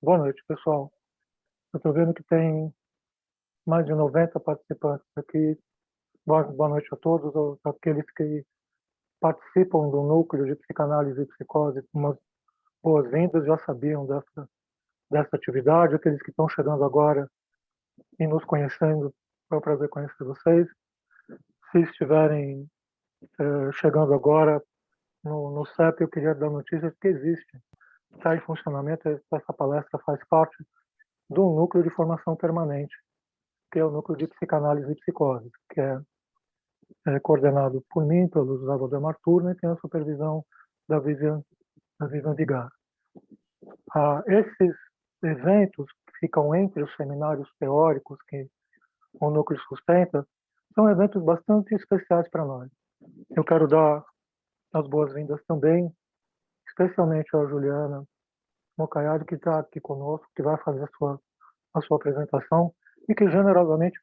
Boa noite, pessoal. Eu estou vendo que tem mais de 90 participantes aqui. Boa noite a todos, aqueles que participam do núcleo de psicanálise e psicose. Umas boas-vindas, já sabiam dessa atividade. Aqueles que estão chegando agora e nos conhecendo, é um prazer conhecer vocês. Se estiverem chegando agora no CEP, eu queria dar notícias que existe. Está em funcionamento, essa palestra faz parte do núcleo de formação permanente, que é o núcleo de psicanálise e psicose, que é coordenado por mim, pelo José Valdemar Turner, e tem a supervisão da Vivian Vigar. Esses eventos que ficam entre os seminários teóricos que o núcleo sustenta são eventos bastante especiais para nós. Eu quero dar as boas-vindas também, especialmente à Juliana Mocaiado, que está aqui conosco, que vai fazer a sua apresentação e que generosamente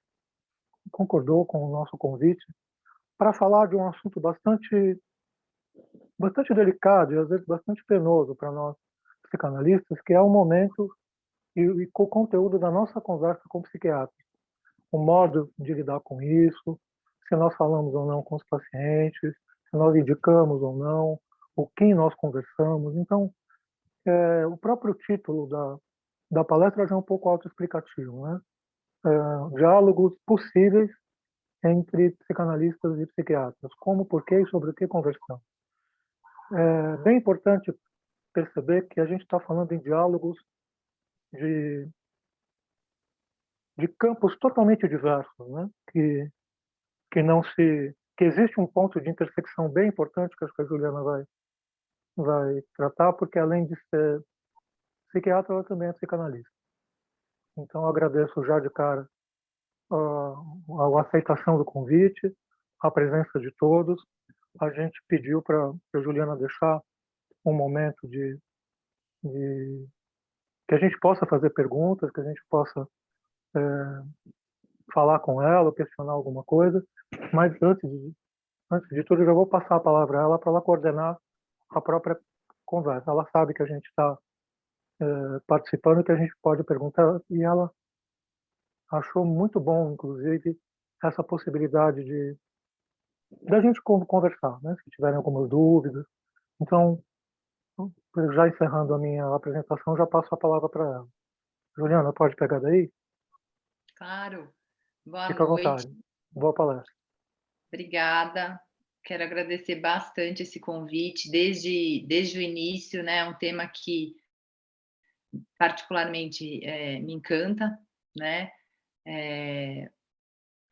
concordou com o nosso convite para falar de um assunto bastante delicado e às vezes bastante penoso para nós psicanalistas, que é o momento e o conteúdo da nossa conversa com o psiquiatra. O modo de lidar com isso, se nós falamos ou não com os pacientes, se nós indicamos ou não, o que nós conversamos. Então, o próprio título da palestra já é um pouco autoexplicativo, né? Diálogos possíveis entre psicanalistas e psiquiatras. Como, por quê e sobre o que conversamos. É bem importante perceber que a gente está falando em diálogos de campos totalmente diversos, né? Que existe um ponto de intersecção bem importante que acho que a Juliana vai tratar, porque além de ser psiquiatra, ela também é psicanalista. Então, eu agradeço já de cara a aceitação do convite, a presença de todos. A gente pediu para a Juliana deixar um momento de que a gente possa fazer perguntas, que a gente possa falar com ela, questionar alguma coisa, mas antes de tudo, eu já vou passar a palavra a ela para ela coordenar a própria conversa. Ela sabe que a gente está participando, que a gente pode perguntar, e ela achou muito bom, inclusive, essa possibilidade de da gente conversar, né? Se tiverem algumas dúvidas. Então, já encerrando a minha apresentação, já passo a palavra para ela. Juliana, pode pegar daí? Claro. Boa Fica à noite. vontade. Boa palestra. Obrigada. Quero agradecer bastante esse convite desde o início, né, é um tema que particularmente, me encanta, né, eh,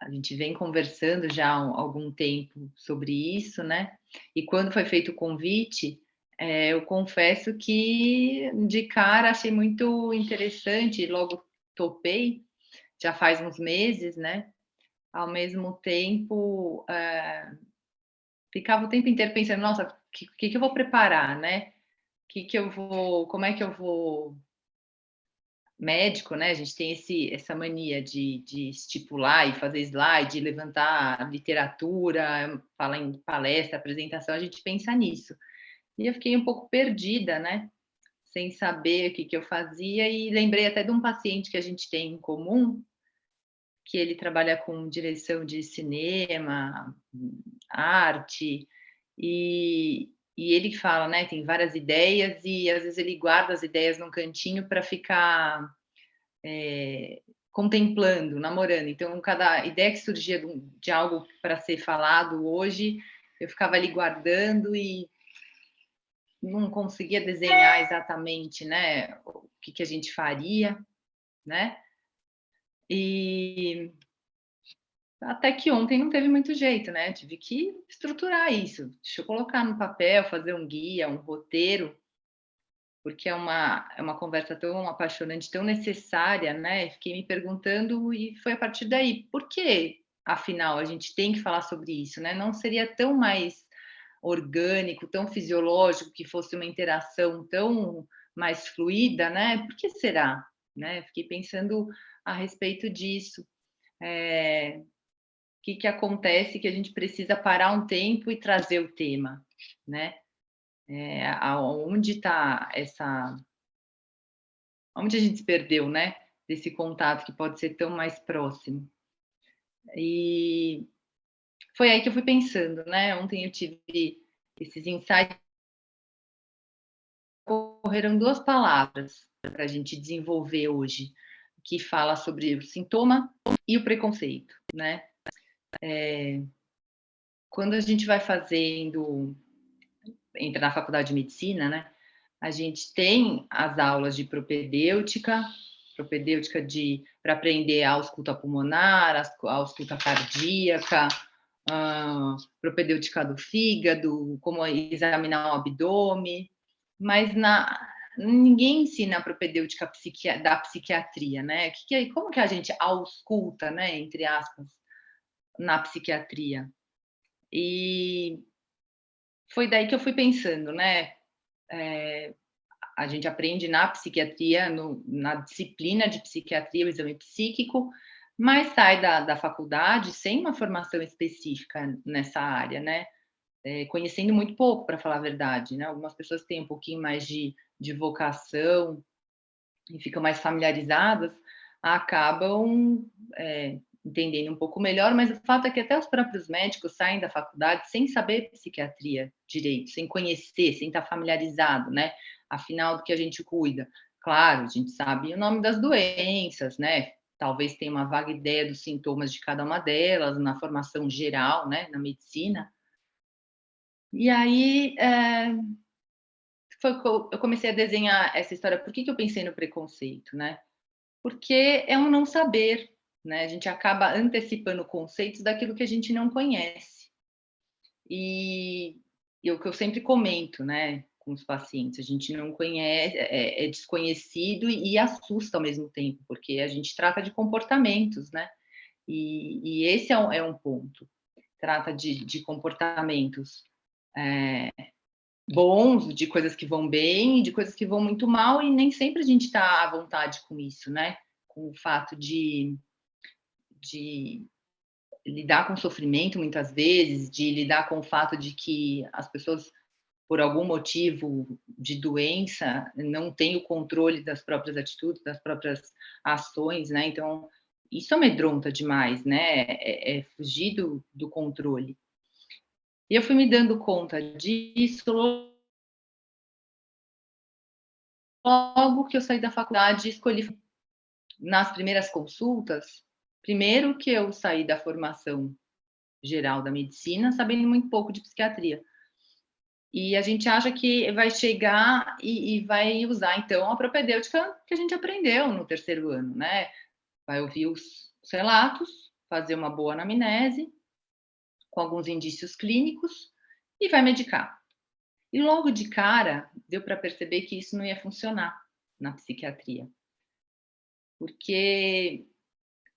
a gente vem conversando já há algum tempo sobre isso, né, e quando foi feito o convite, eu confesso que de cara achei muito interessante e logo topei, já faz uns meses, né, ao mesmo tempo, ficava o tempo inteiro pensando: "Nossa, que eu vou preparar, né? Que eu vou como é que eu vou" médico, né, a gente tem essa mania de estipular e fazer slide, levantar literatura, falar em palestra, apresentação, a gente pensa nisso. E eu fiquei um pouco perdida, né, sem saber o que eu fazia e lembrei até de um paciente que a gente tem em comum, que ele trabalha com direção de cinema, arte, e ele fala, né, tem várias ideias e às vezes ele guarda as ideias num cantinho para ficar, contemplando, namorando. Então cada ideia que surgia de algo para ser falado hoje, eu ficava ali guardando e não conseguia desenhar exatamente, né, o que a gente faria, né. E até que ontem não teve muito jeito, né, tive que estruturar isso. Deixa eu colocar no papel, fazer um guia, um roteiro, porque é uma conversa tão apaixonante, tão necessária, né, fiquei me perguntando e foi a partir daí, por que afinal a gente tem que falar sobre isso, né, não seria tão mais orgânico, tão fisiológico, que fosse uma interação tão mais fluida, né, por que será? Né, fiquei pensando a respeito disso. Que acontece que a gente precisa parar um tempo e trazer o tema, né? Aonde está essa onde a gente se perdeu, né, desse contato que pode ser tão mais próximo. E foi aí que eu fui pensando, né, ontem eu tive esses insights, ocorreram 2 palavras para a gente desenvolver hoje, que fala sobre o sintoma e o preconceito, né. Quando a gente vai fazendo entra na faculdade de medicina, né, a gente tem as aulas de propedêutica, propedêutica de para aprender a ausculta pulmonar, a ausculta cardíaca, propedêutica do fígado, como examinar o abdômen, mas ninguém ensina a propedêutica da psiquiatria, né? Como que a gente ausculta, né, entre aspas, na psiquiatria? E foi daí que eu fui pensando, né? eh, a gente aprende na psiquiatria, na disciplina de psiquiatria, o exame psíquico, mas sai da faculdade sem uma formação específica nessa área, né? Conhecendo muito pouco, para falar a verdade, né? Algumas pessoas têm um pouquinho mais de vocação e ficam mais familiarizadas, acabam entendendo um pouco melhor, mas o fato é que até os próprios médicos saem da faculdade sem saber psiquiatria direito, sem conhecer, sem estar familiarizado, né? Afinal, do que a gente cuida? Claro, a gente sabe o nome das doenças, né? Talvez tenha uma vaga ideia dos sintomas de cada uma delas, na formação geral, né, na medicina. E aí, foi que eu comecei a desenhar essa história. Por que que eu pensei no preconceito, né? Porque é um não saber, né, a gente acaba antecipando conceitos daquilo que a gente não conhece. E o que eu sempre comento, né, com os pacientes, a gente não conhece, é desconhecido e assusta ao mesmo tempo, porque a gente trata de comportamentos, né, e esse é um ponto. Trata de comportamentos, eh, bons, de coisas que vão bem e de coisas que vão muito mal, e nem sempre a gente está à vontade com isso, né, com o fato de lidar com sofrimento muitas vezes, de lidar com o fato de que as pessoas, por algum motivo de doença, não têm o controle das próprias atitudes, das próprias ações, né, então isso amedronta demais, né, é fugir do controle. E eu fui me dando conta disso logo que eu saí da faculdade e escolhi nas primeiras consultas, primeiro que eu saí da formação geral da medicina, sabendo muito pouco de psiquiatria. E a gente acha que vai chegar e vai usar, então, a propedêutica que a gente aprendeu no terceiro ano, né? Vai ouvir os relatos, fazer uma boa anamnese, com alguns indícios clínicos, e vai medicar. E logo de cara, deu para perceber que isso não ia funcionar na psiquiatria, porque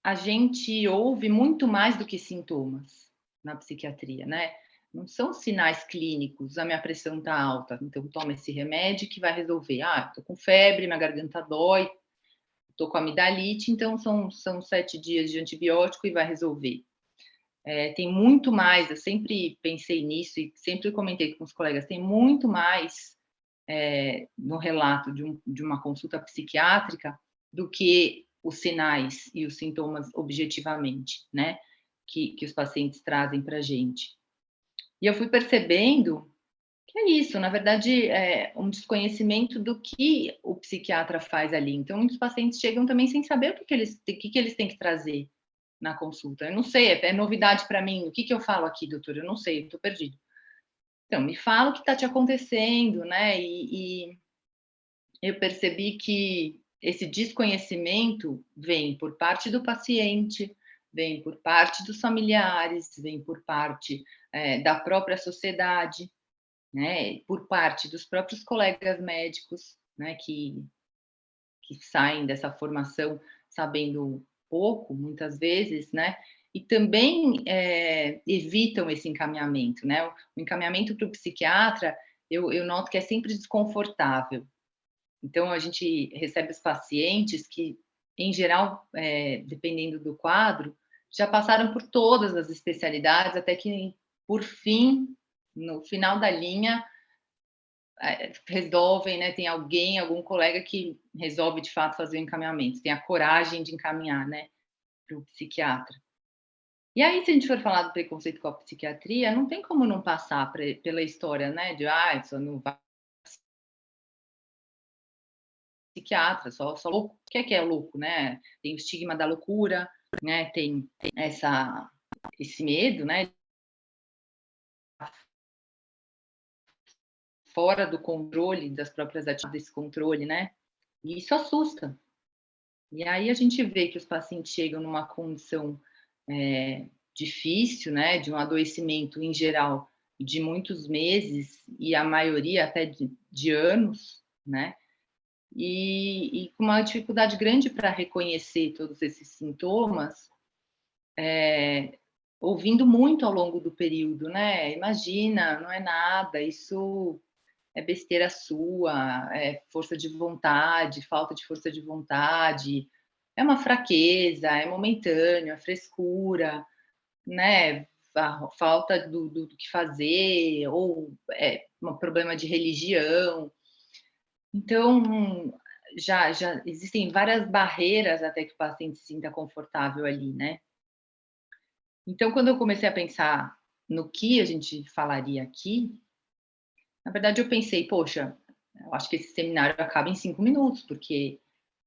a gente ouve muito mais do que sintomas na psiquiatria, né? Não são sinais clínicos, a minha pressão está alta, então toma esse remédio que vai resolver. Ah, estou com febre, minha garganta dói, estou com amidalite, então são 7 dias de antibiótico e vai resolver. Tem muito mais, eu sempre pensei nisso e sempre comentei com os colegas, tem muito mais no relato de uma consulta psiquiátrica do que os sinais e os sintomas objetivamente, né, que os pacientes trazem para a gente. E eu fui percebendo que é isso, na verdade, é um desconhecimento do que o psiquiatra faz ali. Então, muitos pacientes chegam também sem saber o que eles têm que trazer na consulta. Eu não sei, é novidade para mim. O que que eu falo aqui, doutor? Eu não sei, estou perdido. Então, me fala o que está te acontecendo, né? E eu percebi que esse desconhecimento vem por parte do paciente, vem por parte dos familiares, vem por parte da própria sociedade, né, por parte dos próprios colegas médicos, né, que saem dessa formação sabendo pouco, muitas vezes, né, e também evitam esse encaminhamento, né, o encaminhamento para o psiquiatra, eu noto que é sempre desconfortável. Então, a gente recebe os pacientes que, em geral, dependendo do quadro, já passaram por todas as especialidades, até que, por fim, no final da linha, resolvem, né, tem algum colega que resolve de fato fazer o encaminhamento, tem a coragem de encaminhar, né, para o psiquiatra. E aí, se a gente for falar do preconceito com a psiquiatria, não tem como não passar pela história, né, de isso não vai psiquiatra, só louco. O que é louco, né? Tem o estigma da loucura, né? Tem esse medo, né? Fora do controle das próprias atividades, desse controle, né? E isso assusta. E aí a gente vê que os pacientes chegam numa condição difícil, né? De um adoecimento em geral de muitos meses e a maioria até de anos, né? E com uma dificuldade grande para reconhecer todos esses sintomas, ouvindo muito ao longo do período, né? Imagina, não é nada, isso é besteira sua, é força de vontade, falta de força de vontade, é uma fraqueza, é momentâneo, é frescura, né? A falta do que fazer, ou é um problema de religião. Então, já existem várias barreiras até que o paciente se sinta confortável ali, né. Então, quando eu comecei a pensar no que a gente falaria aqui, na verdade eu pensei: "Poxa, eu acho que esse seminário acaba em 5 minutos", porque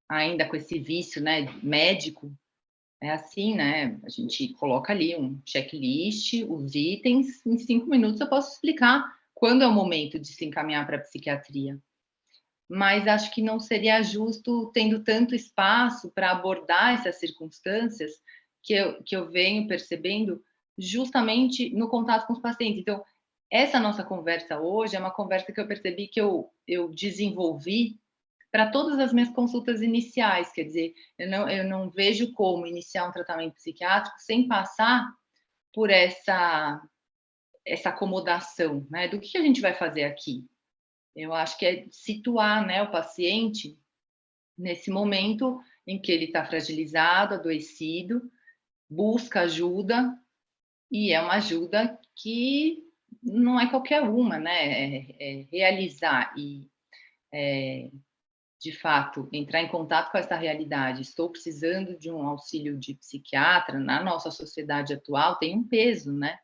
ainda com esse vício, né, médico, é assim, né, a gente coloca ali um checklist, os itens, em 5 minutos eu posso explicar quando é o momento de se encaminhar para a psiquiatria. Mas acho que não seria justo tendo tanto espaço para abordar essas circunstâncias que eu venho percebendo justamente no contato com os pacientes. Então, essa nossa conversa hoje é uma conversa que eu percebi que eu desenvolvi para todas as minhas consultas iniciais, quer dizer, eu não vejo como iniciar um tratamento psiquiátrico sem passar por essa acomodação, né, do que a gente vai fazer aqui? Eu acho que é situar, né, o paciente nesse momento em que ele está fragilizado, adoecido, busca ajuda, e é uma ajuda que não é qualquer uma, né, realizar e, de fato, entrar em contato com essa realidade, estou precisando de um auxílio de psiquiatra, na nossa sociedade atual tem um peso, né.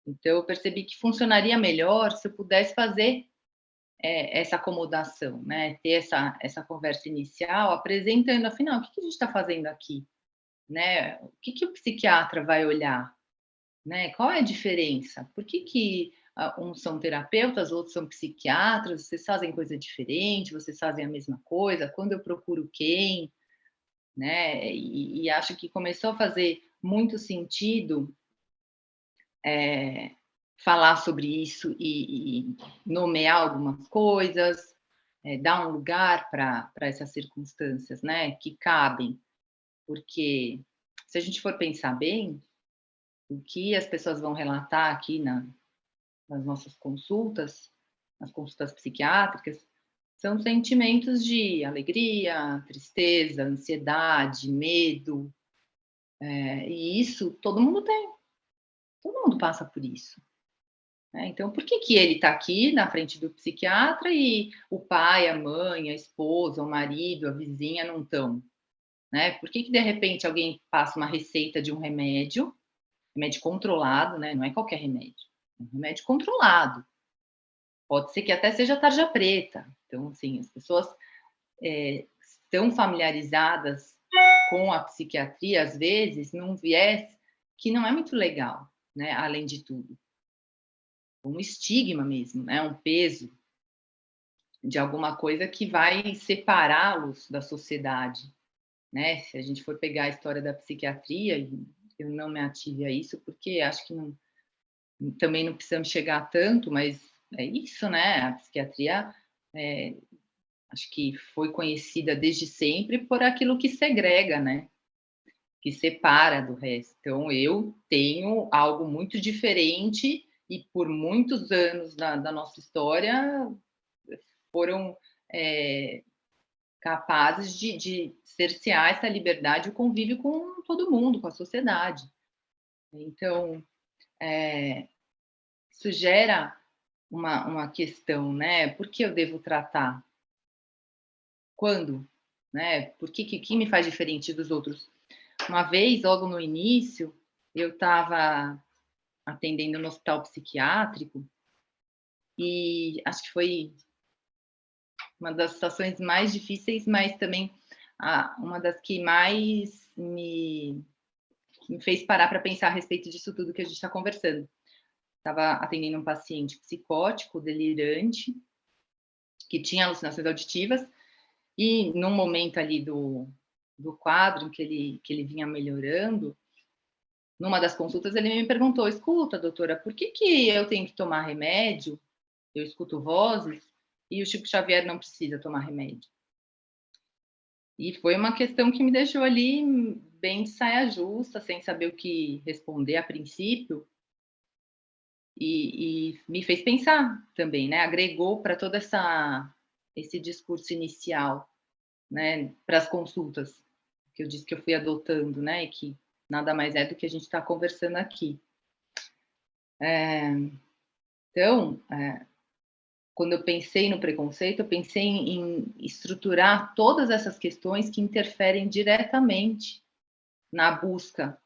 Então eu percebi que funcionaria melhor se eu pudesse fazer essa acomodação, né, ter essa conversa inicial apresentando, afinal, o que a gente está fazendo aqui, né? O que o psiquiatra vai olhar, né? Qual é a diferença? Por que uns são terapeutas, outros são psiquiatras, vocês fazem coisa diferente, vocês fazem a mesma coisa, quando eu procuro quem, né? E acho que começou a fazer muito sentido falar sobre isso e nomear algumas coisas, dar um lugar para essas circunstâncias, né, que cabem, porque se a gente for pensar bem, o que as pessoas vão relatar aqui nas nossas consultas, nas consultas psiquiátricas, são sentimentos de alegria, tristeza, ansiedade, medo, e isso todo mundo tem, todo mundo passa por isso. Né, então, por que ele está aqui na frente do psiquiatra e o pai, a mãe, a esposa, o marido, a vizinha não estão? Né? Por que de repente alguém passa uma receita de um remédio, remédio controlado, né? Não é qualquer remédio, é um remédio controlado. Pode ser que até seja tarja preta. Então, assim, as pessoas estão familiarizadas com a psiquiatria, às vezes, num viés que não é muito legal, né? Além de tudo, um estigma mesmo, né? Um peso de alguma coisa que vai separá-los da sociedade, né? Se a gente for pegar a história da psiquiatria, e eu não me ative a isso, porque acho que não, também não precisamos chegar tanto, mas é isso, né? A psiquiatria, é, acho que foi conhecida desde sempre por aquilo que segrega, né? Que separa do resto. Então, eu tenho algo muito diferente e por muitos anos da nossa história foram capazes de cercear essa liberdade e o convívio com todo mundo, com a sociedade. Então, isso gera uma questão, né? Por que eu devo tratar? Quando? Né? Por que me faz diferente dos outros? Uma vez, logo no início, eu estava atendendo no hospital psiquiátrico e acho que foi uma das situações mais difíceis, mas também uma das que mais me fez parar para pensar a respeito disso tudo que a gente está conversando. Estava atendendo um paciente psicótico, delirante, que tinha alucinações auditivas, e num momento ali do quadro que ele vinha melhorando, numa das consultas ele me perguntou: escuta, doutora, por que eu tenho que tomar remédio? Eu escuto vozes e o Chico Xavier não precisa tomar remédio. E foi uma questão que me deixou ali bem de saia justa, sem saber o que responder a princípio, e me fez pensar também, né? Agregou para todo esse discurso inicial, né? Para as consultas que eu disse que eu fui adotando, né? E que nada mais é do que a gente está conversando aqui. Então, quando eu pensei no preconceito, eu pensei em estruturar todas essas questões que interferem diretamente na busca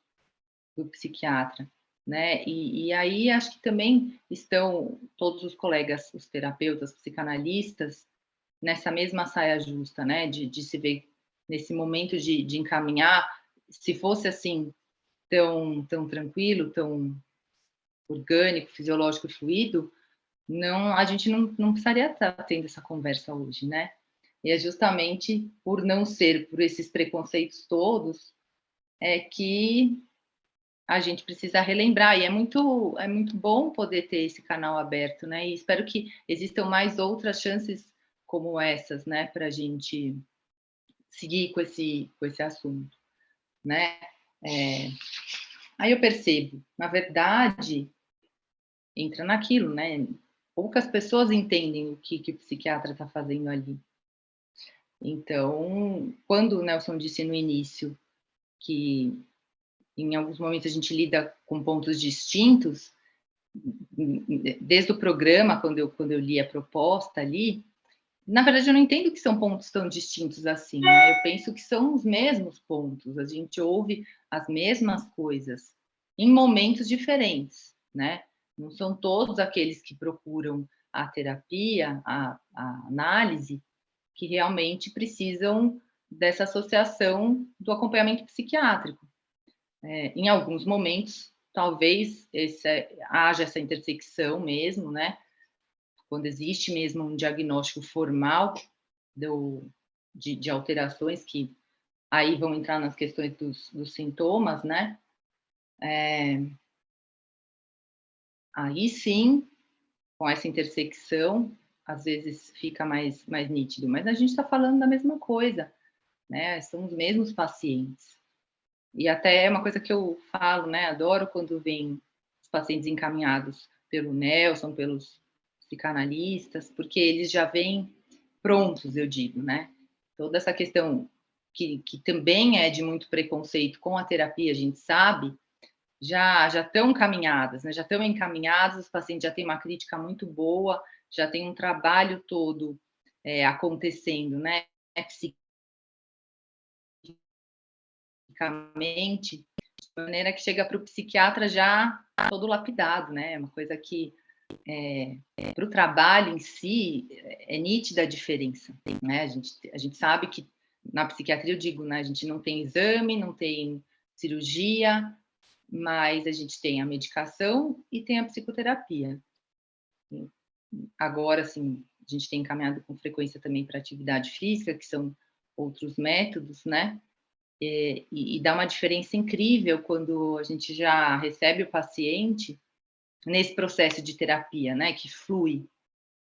do psiquiatra, né? E aí acho que também estão todos os colegas, os terapeutas, psicanalistas, nessa mesma saia justa, né? De se ver nesse momento de encaminhar. Se fosse assim tão tranquilo, tão orgânico, fisiológico e fluido, não, a gente não precisaria estar tendo essa conversa hoje, né? E é justamente por não ser, por esses preconceitos todos, é que a gente precisa relembrar. E é muito bom poder ter esse canal aberto, né? E espero que existam mais outras chances como essas, né? Para a gente seguir com esse assunto, né? É, aí eu percebo, na verdade, entra naquilo, né? Poucas pessoas entendem que o psiquiatra está fazendo ali. Então, quando o Nelson disse no início que em alguns momentos a gente lida com pontos distintos, desde o programa, quando eu li a proposta ali, na verdade eu não entendo que são pontos tão distintos assim, né? Eu penso que são os mesmos pontos, a gente ouve as mesmas coisas em momentos diferentes, né? Não são todos aqueles que procuram a terapia, a análise, que realmente precisam dessa associação do acompanhamento psiquiátrico. Em alguns momentos, talvez haja essa intersecção mesmo, né? Quando existe mesmo um diagnóstico formal de alterações que aí vão entrar nas questões dos sintomas, né? Aí sim, com essa intersecção, às vezes fica mais nítido, mas a gente está falando da mesma coisa, né? São os mesmos pacientes. E até é uma coisa que eu falo, né? Adoro quando vem os pacientes encaminhados pelo Nelson, pelos psicanalistas, porque eles já vêm prontos, eu digo, né? Toda essa questão que também é de muito preconceito com a terapia, a gente sabe, já estão caminhadas, né? Já estão encaminhados, os pacientes já têm uma crítica muito boa, já tem um trabalho todo acontecendo, né? Psiquicamente, de maneira que chega para o psiquiatra já todo lapidado, né? É uma coisa que para o trabalho em si é nítida a diferença, né? A gente sabe que na psiquiatria eu digo, né? A gente não tem exame, não tem cirurgia, mas a gente tem a medicação e tem a psicoterapia. Agora, assim, a gente tem encaminhado com frequência também para atividade física, que são outros métodos, né? E dá uma diferença incrível quando a gente já recebe o paciente nesse processo de terapia, né? Que flui.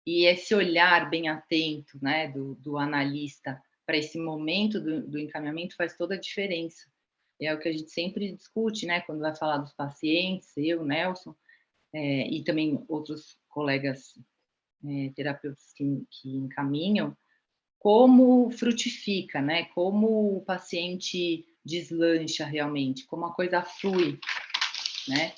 E esse olhar bem atento, né? Do analista para esse momento do encaminhamento faz toda a diferença. É o que a gente sempre discute, né? Quando vai falar dos pacientes, eu, Nelson, e também outros colegas terapeutas que encaminham, como frutifica, né? Como o paciente deslancha realmente, como a coisa flui, né?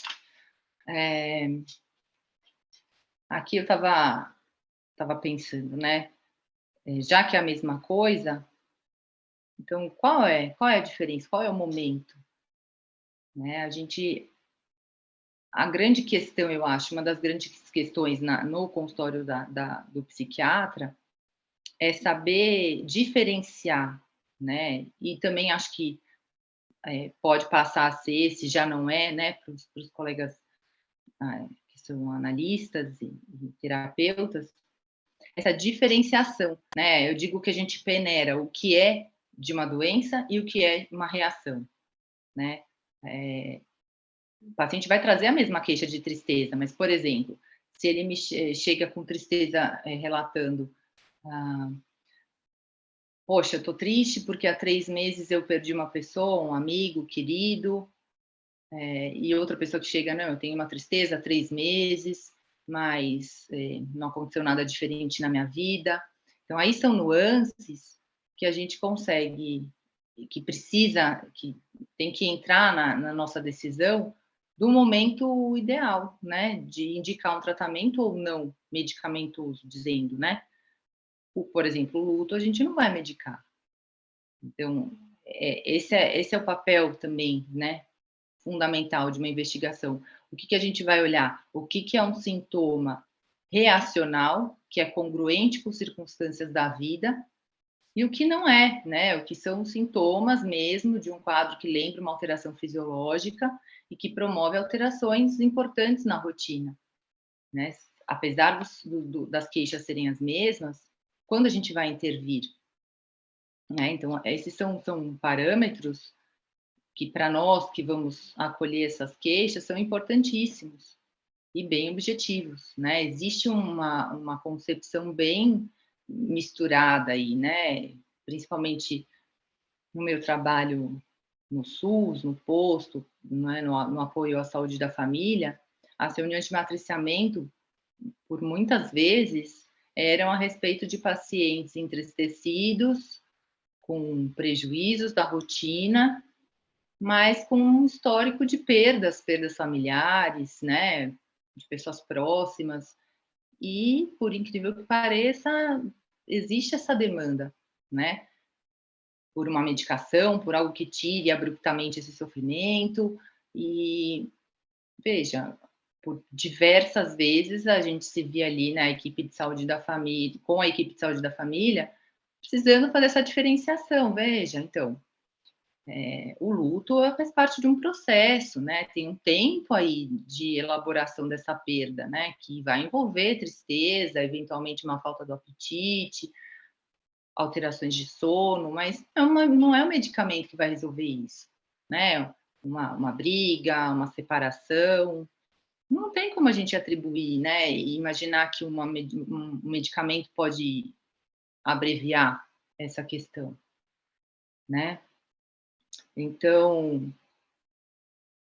aqui eu estava pensando, né, já que é a mesma coisa, então qual é a diferença? Qual é o momento, né? A grande questão, eu acho, uma das grandes questões no consultório do psiquiatra é saber diferenciar, né? E também acho que pode passar a ser, se já não é, né, para os colegas que são analistas e terapeutas, essa diferenciação, né? Eu digo que a gente peneira o que é de uma doença e o que é uma reação, né? O paciente vai trazer a mesma queixa de tristeza, mas, por exemplo, se ele chega com tristeza relatando, ah, poxa, eu tô triste porque há 3 meses eu perdi uma pessoa, um amigo querido, e outra pessoa que chega, não, eu tenho uma tristeza há 3 meses, mas não aconteceu nada diferente na minha vida. Então, aí são nuances que a gente consegue, que tem que entrar na nossa decisão do momento ideal, né, de indicar um tratamento ou não medicamentoso, dizendo, né, por exemplo, o luto a gente não vai medicar. Então, esse é o papel também, né, fundamental de uma investigação. O que a gente vai olhar? O que é um sintoma reacional, que é congruente com circunstâncias da vida, e o que não é, né? O que são sintomas mesmo de um quadro que lembra uma alteração fisiológica e que promove alterações importantes na rotina, né? Apesar das queixas serem as mesmas, quando a gente vai intervir, né? Então, esses são parâmetros que para nós que vamos acolher essas queixas são importantíssimos e bem objetivos, né? Existe uma concepção bem misturada aí, né? Principalmente no meu trabalho no SUS, no posto, né? No apoio à saúde da família, as reuniões de matriciamento, por muitas vezes, eram a respeito de pacientes entristecidos, com prejuízos da rotina, mas com um histórico de perdas familiares, né, de pessoas próximas. E, por incrível que pareça, existe essa demanda, né, por uma medicação, por algo que tire abruptamente esse sofrimento. E, veja, por diversas vezes a gente se via ali na equipe de saúde da família, com a equipe de saúde da família, precisando fazer essa diferenciação. Veja, então, o luto faz parte de um processo, né? Tem um tempo aí de elaboração dessa perda, né? Que vai envolver tristeza, eventualmente uma falta do apetite, alterações de sono, mas não é um medicamento que vai resolver isso, né? Uma briga, uma separação, não tem como a gente atribuir, né? E imaginar que um medicamento pode abreviar essa questão, né? Então,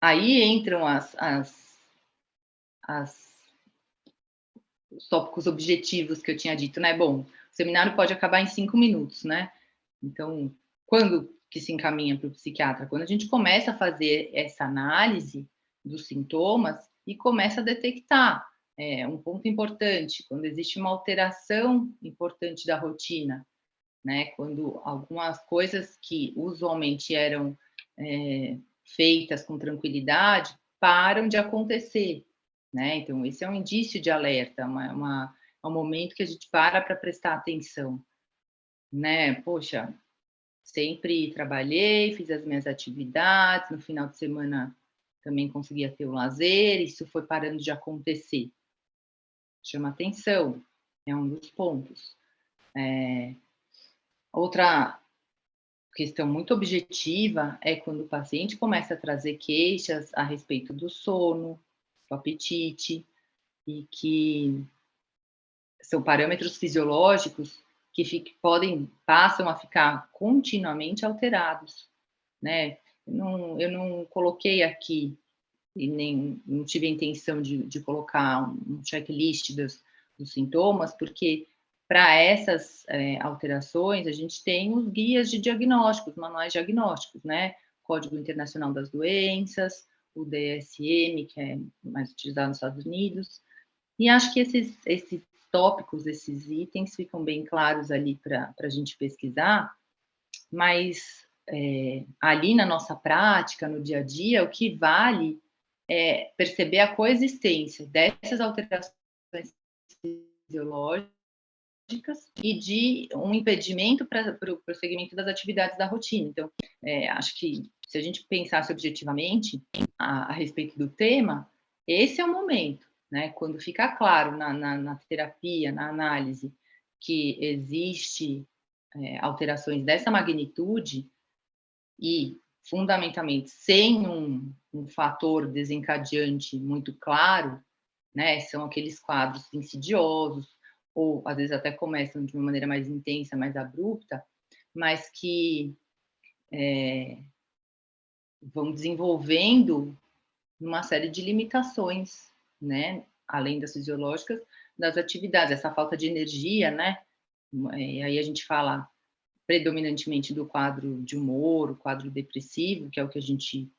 aí entram as os tópicos objetivos que eu tinha dito, né? Bom, o seminário pode acabar em 5 minutos, né? Então, quando que se encaminha para o psiquiatra? Quando a gente começa a fazer essa análise dos sintomas e começa a detectar um ponto importante, quando existe uma alteração importante da rotina, né? Quando algumas coisas que usualmente eram feitas com tranquilidade param de acontecer, né? Então, esse é um indício de alerta, é um momento que a gente para prestar atenção, né? Poxa, sempre trabalhei, fiz as minhas atividades, no final de semana também conseguia ter o lazer, isso foi parando de acontecer. Chama atenção, é um dos pontos. Outra questão muito objetiva é quando o paciente começa a trazer queixas a respeito do sono, do apetite, e que são parâmetros fisiológicos que passam a ficar continuamente alterados, né? Eu não coloquei aqui e nem não tive a intenção de colocar um checklist dos sintomas, porque para essas alterações a gente tem os guias de diagnósticos, manuais diagnósticos, né? Código Internacional das Doenças, o DSM, que é mais utilizado nos Estados Unidos, E acho que esses tópicos, esses itens ficam bem claros ali para a gente pesquisar, mas, ali na nossa prática, no dia a dia, o que vale é perceber a coexistência dessas alterações fisiológicas e de um impedimento para o prosseguimento das atividades da rotina. Então, acho que se a gente pensasse objetivamente a respeito do tema, esse é o momento, né? Quando fica claro na terapia, na análise, que existe alterações dessa magnitude e, fundamentalmente, sem um fator desencadeante muito claro, né? São aqueles quadros insidiosos, ou às vezes até começam de uma maneira mais intensa, mais abrupta, mas que vão desenvolvendo uma série de limitações, né? Além das fisiológicas, das atividades, essa falta de energia, né? E aí a gente fala predominantemente do quadro de humor, o quadro depressivo, que é o que a gente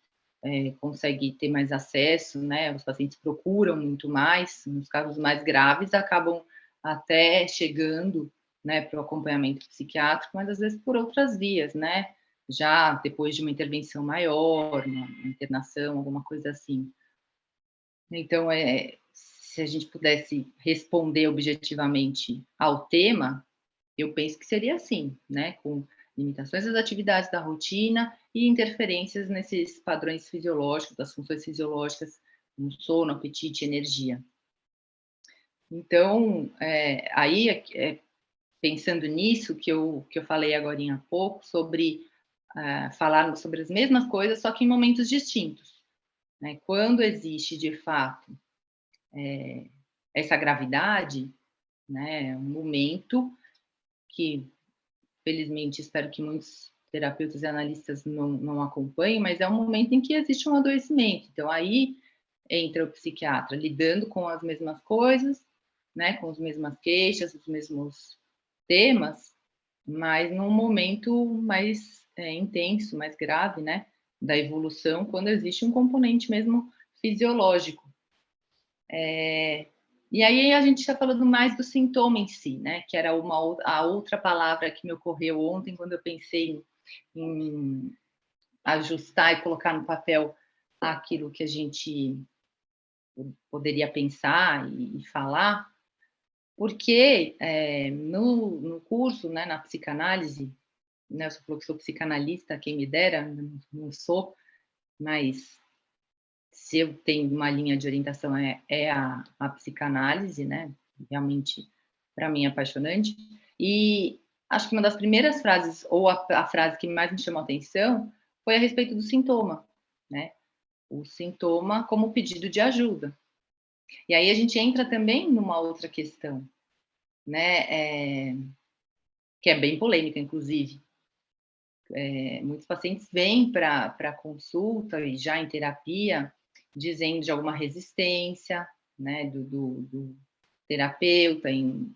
consegue ter mais acesso, né? Os pacientes procuram muito mais, nos casos mais graves, acabam até chegando, né, para o acompanhamento psiquiátrico, mas às vezes por outras vias, né? Já depois de uma intervenção maior, uma internação, alguma coisa assim. Então, se a gente pudesse responder objetivamente ao tema, eu penso que seria assim, né, com limitações das atividades da rotina e interferências nesses padrões fisiológicos, das funções fisiológicas, como sono, apetite, energia. Então, aí, pensando nisso que eu falei agorinha há pouco, sobre falar sobre as mesmas coisas, só que em momentos distintos, né? Quando existe, de fato, essa gravidade, né, um momento que felizmente, espero que muitos terapeutas e analistas não acompanhem, mas é um momento em que existe um adoecimento. Então, aí entra o psiquiatra lidando com as mesmas coisas, né, com as mesmas queixas, os mesmos temas, mas num momento mais intenso, mais grave, né, da evolução, quando existe um componente mesmo fisiológico. E aí a gente está falando mais do sintoma em si, né? Que era a outra palavra que me ocorreu ontem quando eu pensei em ajustar e colocar no papel aquilo que a gente poderia pensar e falar, porque no curso, né, na psicanálise, né, você falou que sou psicanalista, quem me dera, não sou, mas se eu tenho uma linha de orientação é a psicanálise, né? Realmente, para mim, é apaixonante. E acho que uma das primeiras frases, ou a frase que mais me chamou a atenção, foi a respeito do sintoma, né? O sintoma como pedido de ajuda. E aí a gente entra também numa outra questão, né? Que é bem polêmica, inclusive. Muitos pacientes vêm para consulta e já em terapia dizendo de alguma resistência, né, do terapeuta em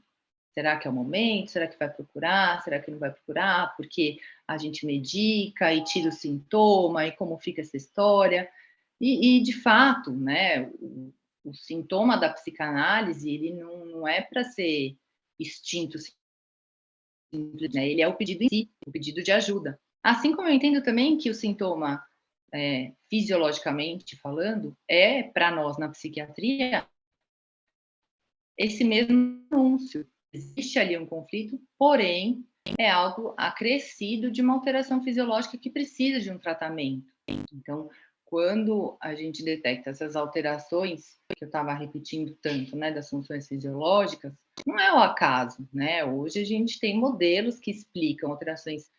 será que é o momento? Será que vai procurar? Será que não vai procurar? Porque a gente medica e tira o sintoma e como fica essa história? E de fato, né, o sintoma da psicanálise ele não é para ser extinto simples, né? Ele é o pedido em si, o pedido de ajuda. Assim como eu entendo também que o sintoma, fisiologicamente falando, é para nós na psiquiatria esse mesmo anúncio. Existe ali um conflito, porém é algo acrescido de uma alteração fisiológica que precisa de um tratamento. Então, quando a gente detecta essas alterações, que eu estava repetindo tanto, né, das funções fisiológicas, não é o acaso, né? Hoje a gente tem modelos que explicam alterações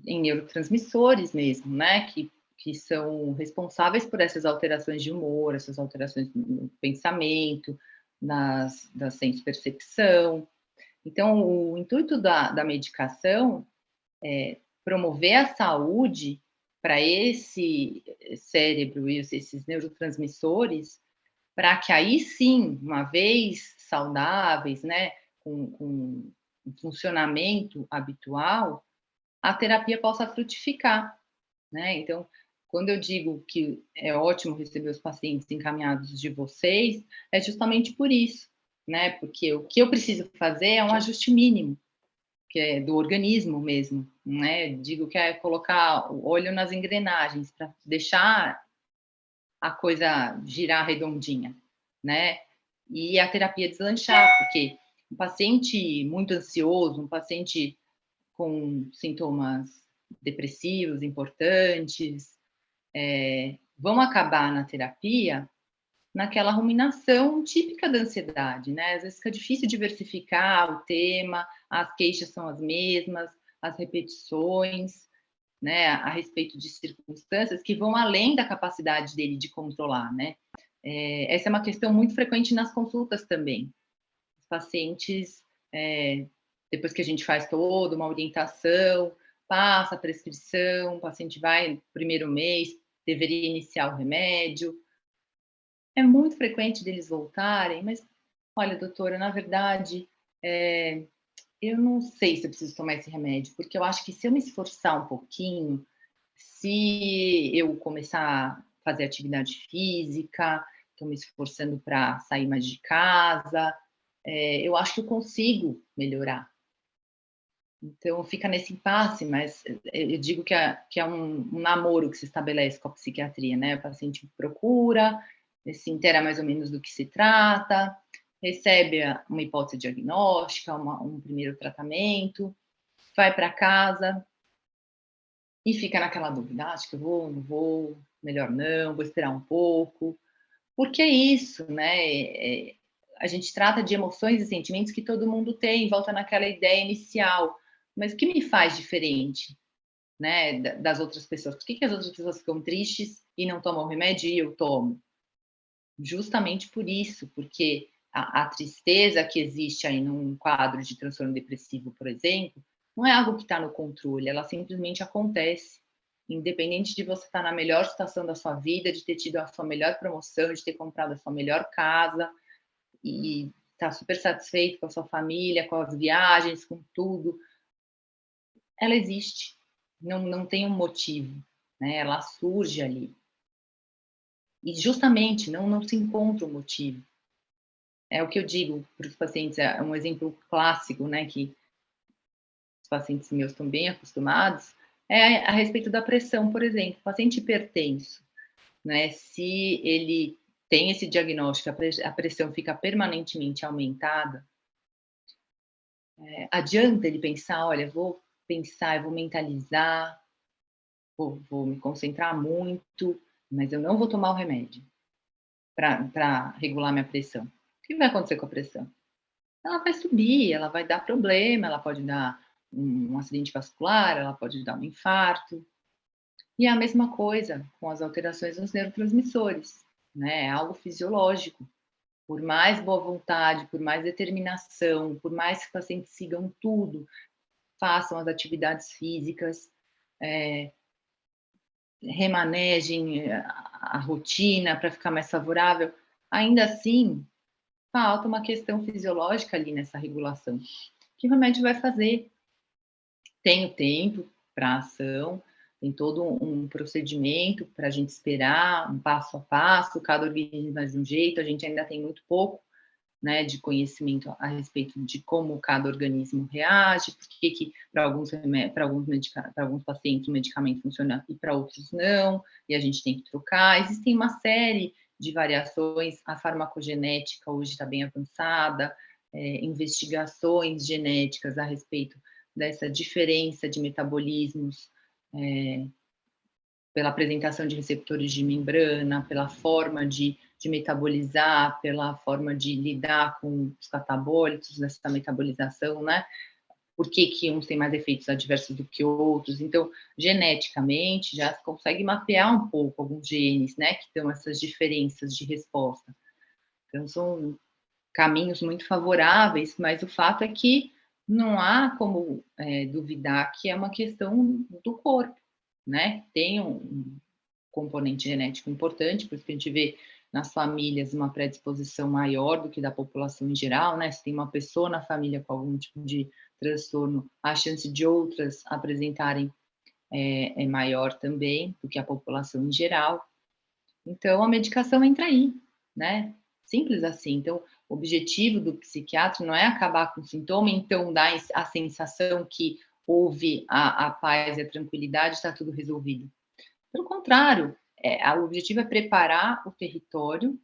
em neurotransmissores mesmo, né? Que são responsáveis por essas alterações de humor, essas alterações no pensamento, da senso-percepção. Então, o intuito da medicação é promover a saúde para esse cérebro e esses neurotransmissores, para que aí sim, uma vez saudáveis, né, com um funcionamento habitual, a terapia possa frutificar, né? Então, Quando eu digo que é ótimo receber os pacientes encaminhados de vocês, é justamente por isso, né, porque o que eu preciso fazer é um ajuste mínimo, que é do organismo mesmo, né, digo que é colocar o óleo nas engrenagens para deixar a coisa girar redondinha, né, e a terapia deslanchar, porque um paciente muito ansioso, um paciente com sintomas depressivos importantes, vão acabar na terapia naquela ruminação típica da ansiedade, né? Às vezes fica difícil diversificar o tema, as queixas são as mesmas, as repetições, né, a respeito de circunstâncias que vão além da capacidade dele de controlar, né? Essa é uma questão muito frequente nas consultas também. Os pacientes, depois que a gente faz toda uma orientação, passa a prescrição, o paciente vai no primeiro mês, deveria iniciar o remédio. É muito frequente deles voltarem, mas olha, doutora, na verdade, eu não sei se eu preciso tomar esse remédio, porque eu acho que se eu me esforçar um pouquinho, se eu começar a fazer atividade física, estou me esforçando para sair mais de casa, eu acho que eu consigo melhorar. Então fica nesse impasse, mas eu digo que é um namoro que se estabelece com a psiquiatria, né? O paciente procura, se inteira mais ou menos do que se trata, recebe uma hipótese diagnóstica, um primeiro tratamento, vai para casa e fica naquela dúvida: "Ah, acho que eu vou, não vou, melhor não, vou esperar um pouco". Porque é isso, né? A gente trata de emoções e sentimentos que todo mundo tem, volta naquela ideia inicial. Mas o que me faz diferente, né, das outras pessoas? Por que, que as outras pessoas ficam tristes e não tomam remédio e eu tomo? Justamente por isso, porque a tristeza que existe aí num quadro de transtorno depressivo, por exemplo, não é algo que está no controle, ela simplesmente acontece. Independente de você estar na melhor situação da sua vida, de ter tido a sua melhor promoção, de ter comprado a sua melhor casa e estar super satisfeito com a sua família, com as viagens, com tudo, ela existe. Não tem um motivo, né? Ela surge ali. E justamente não se encontra um motivo. É o que eu digo para os pacientes, é um exemplo clássico, né, que os pacientes meus estão bem acostumados, é a respeito da pressão, por exemplo. O paciente hipertenso, né, se ele tem esse diagnóstico, a pressão fica permanentemente aumentada, adianta ele pensar: "Olha, vou pensar, eu vou mentalizar, vou me concentrar muito, mas eu não vou tomar o remédio para regular minha pressão". O que vai acontecer com a pressão? Ela vai subir, ela vai dar problema, ela pode dar um acidente vascular, ela pode dar um infarto. E é a mesma coisa com as alterações nos neurotransmissores, né? É algo fisiológico. Por mais boa vontade, por mais determinação, por mais que os pacientes sigam tudo, façam as atividades físicas, remanejem a rotina para ficar mais favorável, ainda assim falta uma questão fisiológica ali nessa regulação. O que o remédio vai fazer? Tem o tempo para ação, tem todo um procedimento para a gente esperar, um passo a passo, cada organismo é de um jeito, a gente ainda tem muito pouco, né, de conhecimento a respeito de como cada organismo reage, por que para alguns pacientes o medicamento funciona e para outros não, e a gente tem que trocar. Existem uma série de variações, a farmacogenética hoje está bem avançada, investigações genéticas a respeito dessa diferença de metabolismos, é, pela apresentação de receptores de membrana, pela forma de metabolizar, pela forma de lidar com os catabólitos dessa metabolização, né? Por que, que uns têm mais efeitos adversos do que outros? Então, geneticamente, já se consegue mapear um pouco alguns genes, né, que dão essas diferenças de resposta. Então, são caminhos muito favoráveis, mas o fato é que não há como duvidar que é uma questão do corpo, né? Tem um componente genético importante, por isso que a gente vê nas famílias uma predisposição maior do que da população em geral, né? Se tem uma pessoa na família com algum tipo de transtorno, a chance de outras apresentarem é maior também do que a população em geral. Então, a medicação entra aí, né? Simples assim. Então, o objetivo do psiquiatra não é acabar com o sintoma, então dar a sensação que houve a paz e a tranquilidade, está tudo resolvido. Pelo contrário, o objetivo é preparar o território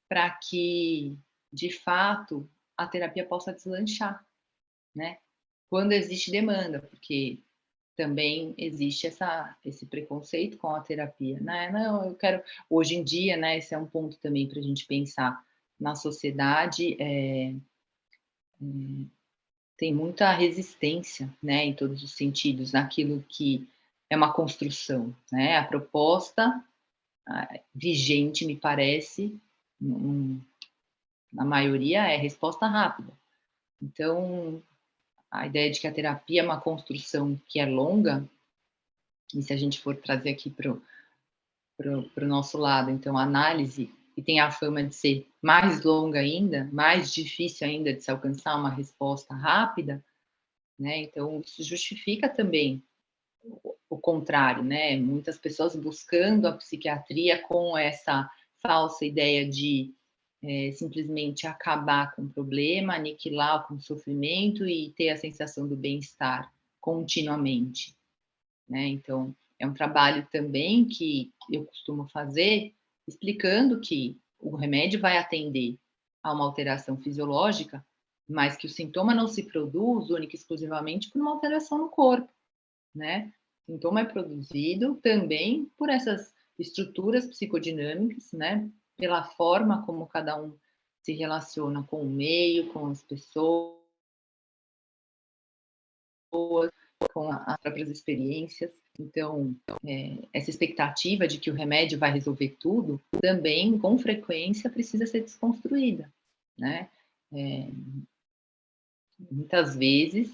para que, de fato, a terapia possa deslanchar, né? Quando existe demanda, porque também existe esse preconceito com a terapia, né? Não, eu quero. Hoje em dia, né? Esse é um ponto também para a gente pensar na sociedade. Tem muita resistência, né? Em todos os sentidos, naquilo que é uma construção, né? A proposta vigente, me parece, na maioria, é resposta rápida. Então, a ideia de que a terapia é uma construção que é longa, e se a gente for trazer aqui para o nosso lado, então, a análise, e tem a fama de ser mais longa ainda, mais difícil ainda de se alcançar uma resposta rápida, né? Então, isso justifica também o contrário, né? Muitas pessoas buscando a psiquiatria com essa falsa ideia de simplesmente acabar com o problema, aniquilar com o sofrimento e ter a sensação do bem-estar continuamente, né? Então, é um trabalho também que eu costumo fazer, explicando que o remédio vai atender a uma alteração fisiológica, mas que o sintoma não se produz única e exclusivamente por uma alteração no corpo, né? O sintoma é produzido também por essas estruturas psicodinâmicas, né? Pela forma como cada um se relaciona com o meio, com as pessoas, com as próprias experiências. Então, essa expectativa de que o remédio vai resolver tudo, também, com frequência, precisa ser desconstruída, né? Muitas vezes,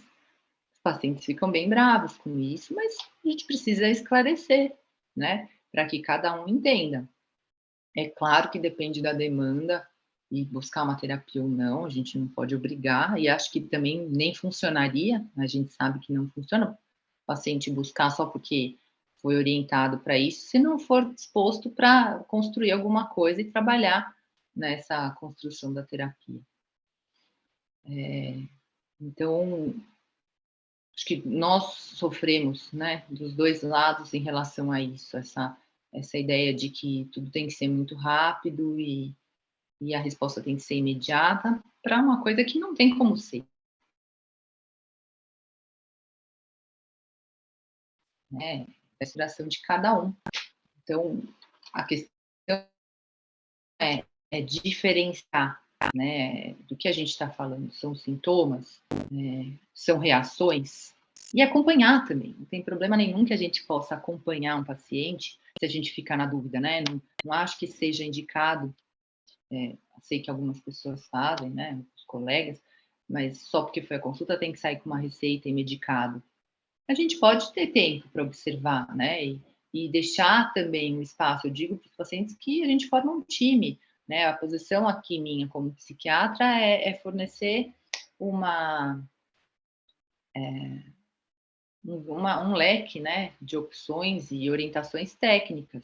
os pacientes ficam bem bravos com isso, mas a gente precisa esclarecer, né? Para que cada um entenda. É claro que depende da demanda e buscar uma terapia ou não, a gente não pode obrigar, e acho que também nem funcionaria, a gente sabe que não funciona o paciente buscar só porque foi orientado para isso, se não for disposto para construir alguma coisa e trabalhar nessa construção da terapia. Então, acho que nós sofremos, né, dos dois lados em relação a isso, essa ideia de que tudo tem que ser muito rápido e a resposta tem que ser imediata para uma coisa que não tem como ser, né? É a situação de cada um. Então, a questão é diferenciar, né, do que a gente está falando. São sintomas, são reações, e acompanhar também. Não tem problema nenhum que a gente possa acompanhar um paciente, se a gente ficar na dúvida, né? Não acho que seja indicado, sei que algumas pessoas fazem, né, os colegas, mas só porque foi a consulta tem que sair com uma receita e medicado. A gente pode ter tempo para observar, né, e deixar também um espaço. Eu digo para os pacientes que a gente forma um time, né, a posição aqui minha como psiquiatra é fornecer uma, um leque, né, de opções e orientações técnicas.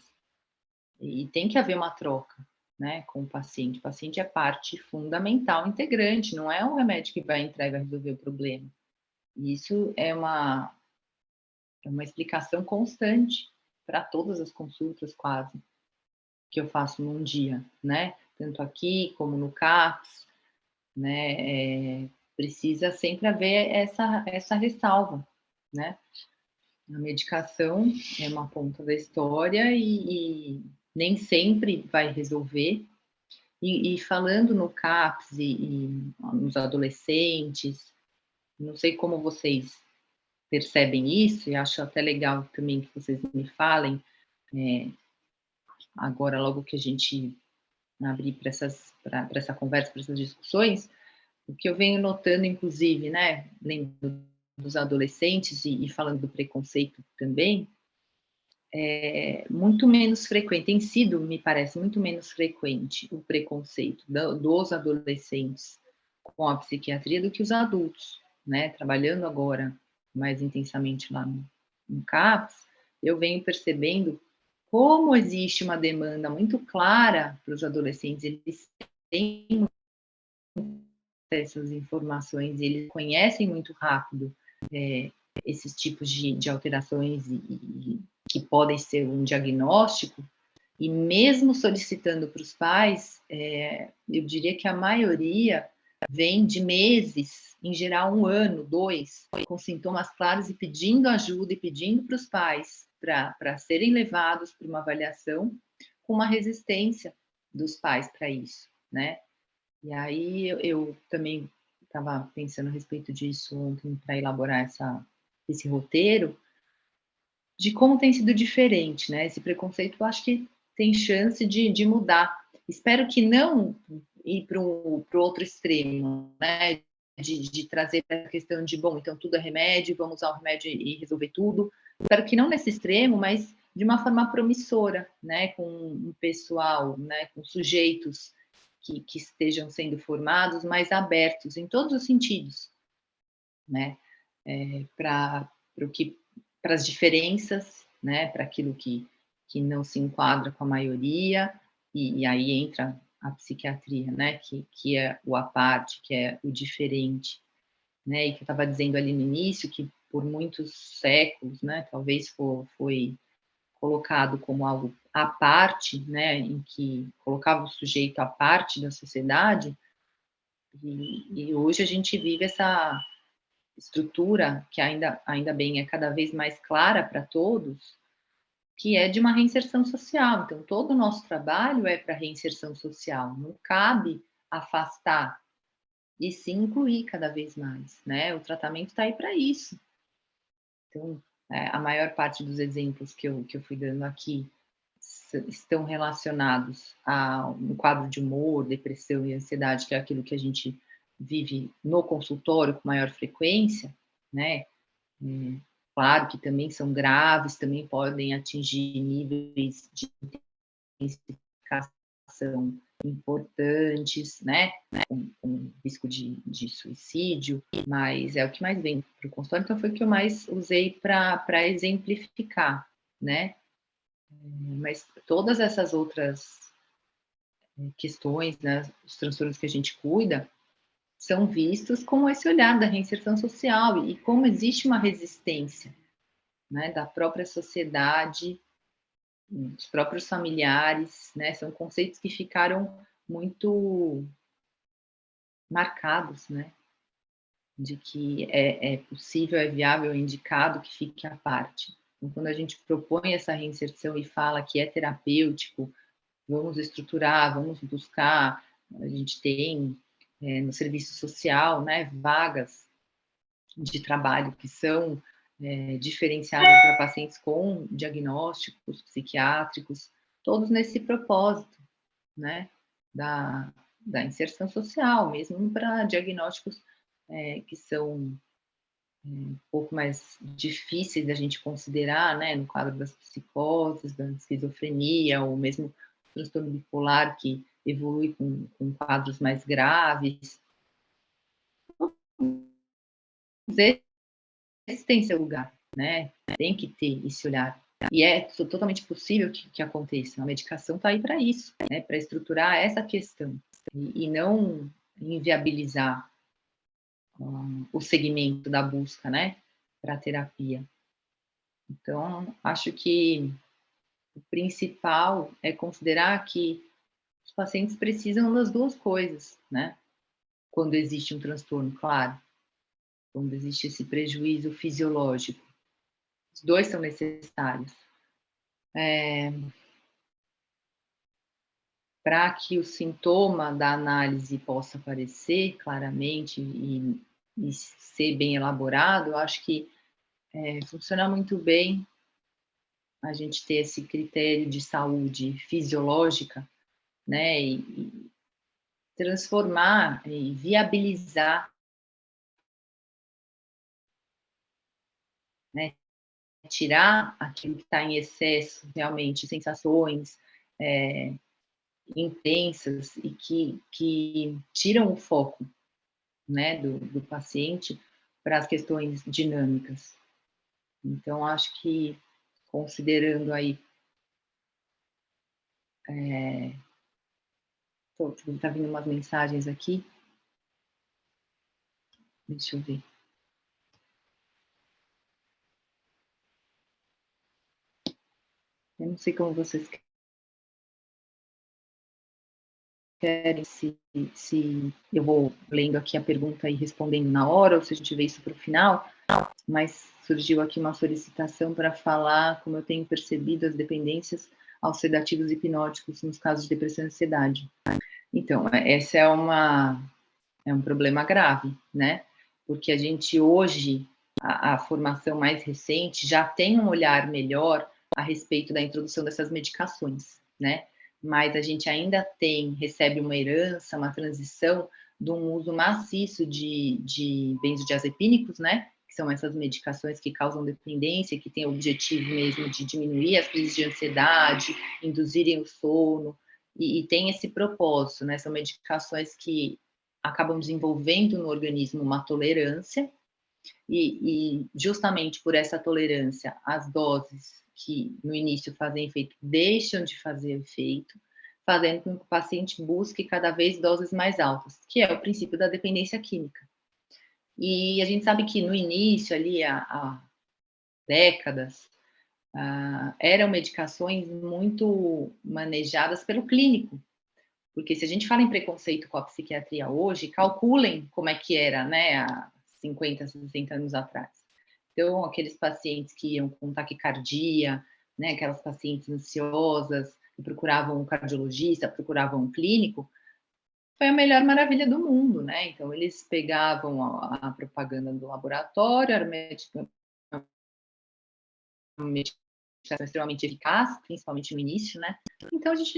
E tem que haver uma troca, né, com o paciente. O paciente é parte fundamental, integrante, não é um remédio que vai entrar e vai resolver o problema. E isso é uma explicação constante para todas as consultas, quase, que eu faço num dia, né? Tanto aqui como no CAPS, né? Precisa sempre haver essa ressalva, né? A medicação é uma ponta da história e nem sempre vai resolver. E falando no CAPS e nos adolescentes, não sei como vocês percebem isso, e acho até legal também que vocês me falem, agora, logo que a gente abrir para essa conversa, para essas discussões, o que eu venho notando, inclusive, né, lembro dos adolescentes e falando do preconceito também, é muito menos frequente, tem sido, me parece, muito menos frequente o preconceito dos adolescentes com a psiquiatria do que os adultos, né, trabalhando agora mais intensamente lá no CAPS, eu venho percebendo como existe uma demanda muito clara para os adolescentes, eles têm essas informações, eles conhecem muito rápido esses tipos de alterações e que podem ser um diagnóstico, e mesmo solicitando para os pais, eu diria que a maioria vem de meses, em geral 1 ano, 2, com sintomas claros e pedindo ajuda e pedindo para os pais para serem levados para uma avaliação, com uma resistência dos pais para isso, né? E aí eu também estava pensando a respeito disso ontem para elaborar esse roteiro, de como tem sido diferente, né? Esse preconceito eu acho que tem chance de mudar. Espero que não ir para o outro extremo, né? De trazer a questão de, bom, então tudo é remédio, vamos usar o remédio e resolver tudo. Espero que não nesse extremo, mas de uma forma promissora, né? Com um pessoal, né? Com sujeitos que estejam sendo formados, mais abertos em todos os sentidos, né? Para as diferenças, né? Para aquilo que não se enquadra com a maioria, e aí entra a psiquiatria, né? Que é o à parte, que é o diferente, né? E que eu estava dizendo ali no início que por muitos séculos, né? Talvez foi colocado como algo à parte, né? Em que colocava o sujeito à parte da sociedade, e hoje a gente vive essa estrutura que ainda bem é cada vez mais clara para todos, que é de uma reinserção social. Então, todo o nosso trabalho é para reinserção social. Não cabe afastar e se incluir cada vez mais, né? O tratamento está aí para isso. Então, a maior parte dos exemplos que eu fui dando aqui estão relacionados a um quadro de humor, depressão e ansiedade, que é aquilo que a gente vive no consultório com maior frequência, né? Claro que também são graves, também podem atingir níveis de intensificação importantes, né? Com risco de suicídio, mas é o que mais vem para o consultório, então foi o que eu mais usei para exemplificar, né? Mas todas essas outras questões, né, os transtornos que a gente cuida, são vistos com esse olhar da reinserção social e como existe uma resistência, né, da própria sociedade, dos próprios familiares, né, são conceitos que ficaram muito marcados, né, de que é possível, é viável, é indicado que fique à parte. Então, quando a gente propõe essa reinserção e fala que é terapêutico, vamos estruturar, vamos buscar, a gente tem no serviço social, né, vagas de trabalho que são diferenciadas para pacientes com diagnósticos psiquiátricos, todos nesse propósito, né, da inserção social, mesmo para diagnósticos que são um pouco mais difíceis da gente considerar, né, no quadro das psicoses, da esquizofrenia, ou mesmo transtorno bipolar, que evolui com quadros mais graves. Esse tem seu lugar, né? Tem que ter esse olhar. E é totalmente possível que aconteça. A medicação está aí para isso, né? Para estruturar essa questão e não inviabilizar o segmento da busca, né? Para a terapia. Então, acho que o principal é considerar que os pacientes precisam das duas coisas, né? Quando existe um transtorno, claro, quando existe esse prejuízo fisiológico, os dois são necessários. Para que o sintoma da análise possa aparecer claramente e ser bem elaborado, eu acho que funciona muito bem a gente ter esse critério de saúde fisiológica, né, e transformar e viabilizar, né, tirar aquilo que está em excesso, realmente, sensações intensas e que tiram o foco, né, do paciente para as questões dinâmicas. Então, acho que, considerando aí, tá vindo umas mensagens aqui, deixa eu ver. Eu não sei como vocês querem, se eu vou lendo aqui a pergunta e respondendo na hora, ou se a gente vê isso para o final, mas surgiu aqui uma solicitação para falar como eu tenho percebido as dependências aos sedativos hipnóticos nos casos de depressão e ansiedade. Então, essa é um problema grave, né? Porque a gente hoje, a formação mais recente, já tem um olhar melhor a respeito da introdução dessas medicações, né? Mas a gente ainda recebe uma herança, uma transição de um uso maciço de benzodiazepínicos, né? Que são essas medicações que causam dependência, que têm o objetivo mesmo de diminuir as crises de ansiedade, induzirem o sono, e tem esse propósito, né? São medicações que acabam desenvolvendo no organismo uma tolerância, e justamente por essa tolerância, as doses que no início fazem efeito deixam de fazer efeito, fazendo com que o paciente busque cada vez doses mais altas, que é o princípio da dependência química. E a gente sabe que no início, ali, há décadas, eram medicações muito manejadas pelo clínico, porque se a gente fala em preconceito com a psiquiatria hoje, calculem como é que era, né, há 50, 60 anos atrás. Então, aqueles pacientes que iam com taquicardia, né, aquelas pacientes ansiosas, que procuravam um cardiologista, procuravam um clínico, foi a melhor maravilha do mundo, né? Então, eles pegavam a propaganda do laboratório, era uma medicação extremamente eficaz, principalmente no início, né? Então a gente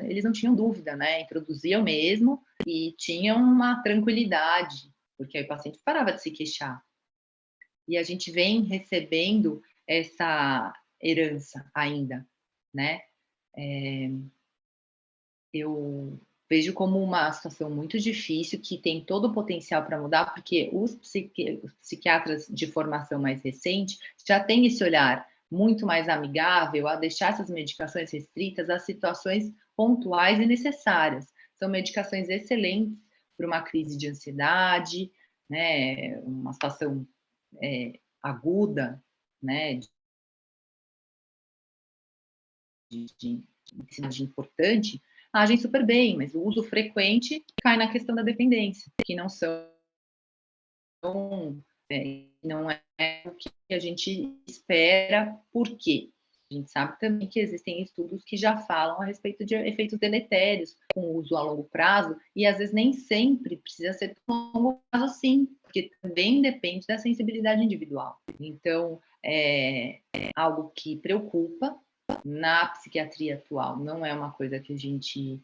eles não tinham dúvida, né? Introduziam mesmo e tinham uma tranquilidade, porque aí o paciente parava de se queixar. E a gente vem recebendo essa herança ainda, né? Eu vejo como uma situação muito difícil, que tem todo o potencial para mudar, porque os psiquiatras de formação mais recente já têm esse olhar muito mais amigável a deixar essas medicações restritas a situações pontuais e necessárias. São medicações excelentes para uma crise de ansiedade, né, uma situação aguda, né, de necessidade importante, agem super bem, mas o uso frequente cai na questão da dependência, que não são, não é o que a gente espera. Por quê? A gente sabe também que existem estudos que já falam a respeito de efeitos deletérios com o uso a longo prazo, e às vezes nem sempre precisa ser tão longo prazo assim, porque também depende da sensibilidade individual. Então, é algo que preocupa. Na psiquiatria atual, não é uma coisa que a gente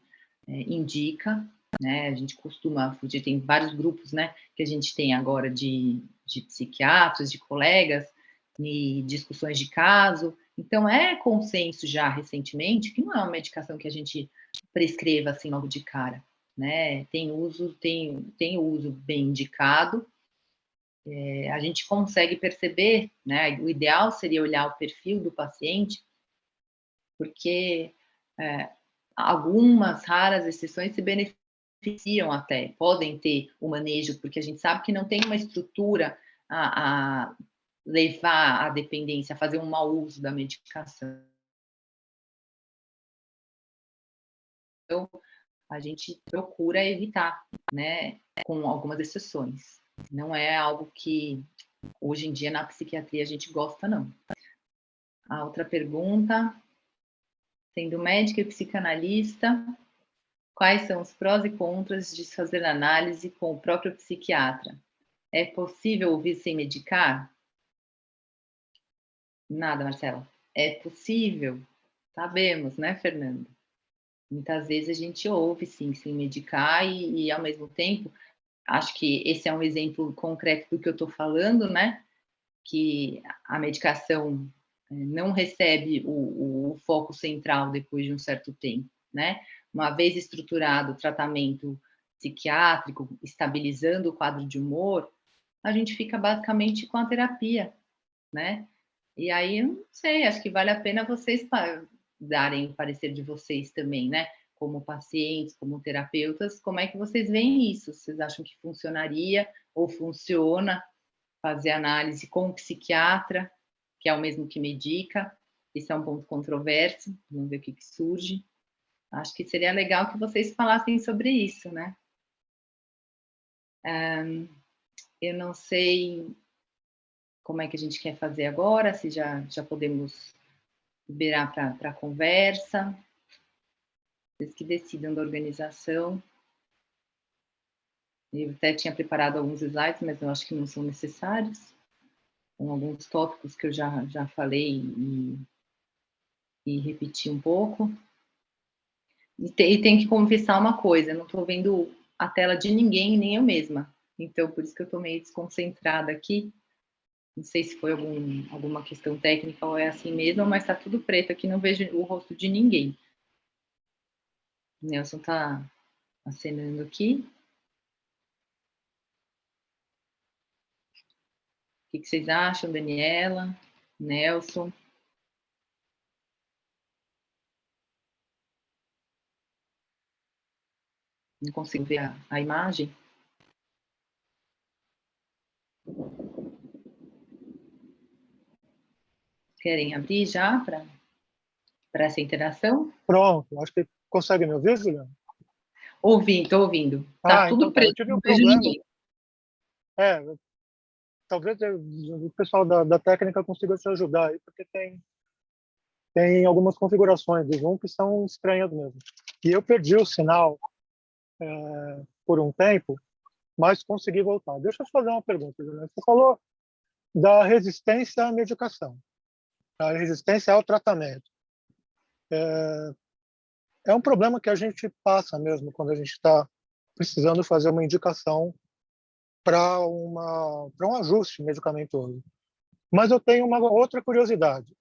indica, né? A gente costuma fugir, tem vários grupos, né, que a gente tem agora de psiquiatras, de colegas, e discussões de caso. Então, é consenso já recentemente que não é uma medicação que a gente prescreva assim logo de cara, né? Tem uso bem indicado. A gente consegue perceber, né? O ideal seria olhar o perfil do paciente, porque é, algumas raras exceções se beneficiam até, podem ter o manejo, porque a gente sabe que não tem uma estrutura a levar à dependência, a fazer um mau uso da medicação. Então, a gente procura evitar, né, com algumas exceções. Não é algo que hoje em dia na psiquiatria a gente gosta, não. A outra pergunta, sendo médica e psicanalista, quais são os prós e contras de se fazer análise com o próprio psiquiatra? É possível ouvir sem medicar? Nada, Marcela. É possível? Sabemos, né, Fernanda? Muitas vezes a gente ouve, sim, sem medicar, e ao mesmo tempo, acho que esse é um exemplo concreto do que eu estou falando, né? Que a medicação não recebe o foco central depois de um certo tempo, né? Uma vez estruturado o tratamento psiquiátrico, estabilizando o quadro de humor, a gente fica basicamente com a terapia, né? E aí, eu não sei, acho que vale a pena vocês darem o parecer de vocês também, né? Como pacientes, como terapeutas, como é que vocês veem isso? Vocês acham que funcionaria ou funciona fazer análise com o psiquiatra, que é o mesmo que medica? Isso é um ponto controverso, vamos ver o que surge. Acho que seria legal que vocês falassem sobre isso, né? Eu não sei como é que a gente quer fazer agora, se já podemos liberar para conversa, vocês que decidam da organização. Eu até tinha preparado alguns slides, mas eu acho que não são necessários, com alguns tópicos que eu já falei e repeti um pouco. E tem que confessar uma coisa, eu não estou vendo a tela de ninguém, nem eu mesma. Então, por isso que eu estou meio desconcentrada aqui. Não sei se foi alguma questão técnica ou é assim mesmo, mas está tudo preto aqui, não vejo o rosto de ninguém. O Nelson está acenando aqui. O que vocês acham, Daniela, Nelson? Não consigo ver a imagem. Querem abrir já para essa interação? Pronto, acho que consegue me ouvir, Juliana? Estou ouvindo. Tá Ah, então tudo tá. Eu preto, tive não um vejo problema. ninguém. É, talvez o pessoal da técnica consiga te ajudar aí, porque tem algumas configurações do Zoom que são estranhas mesmo. E eu perdi o sinal por um tempo, mas consegui voltar. Deixa eu te fazer uma pergunta, Juliana. Você falou da resistência à medicação, a resistência ao tratamento. É um problema que a gente passa mesmo quando a gente está precisando fazer uma indicação para um ajuste medicamentoso. Mas eu tenho uma outra curiosidade.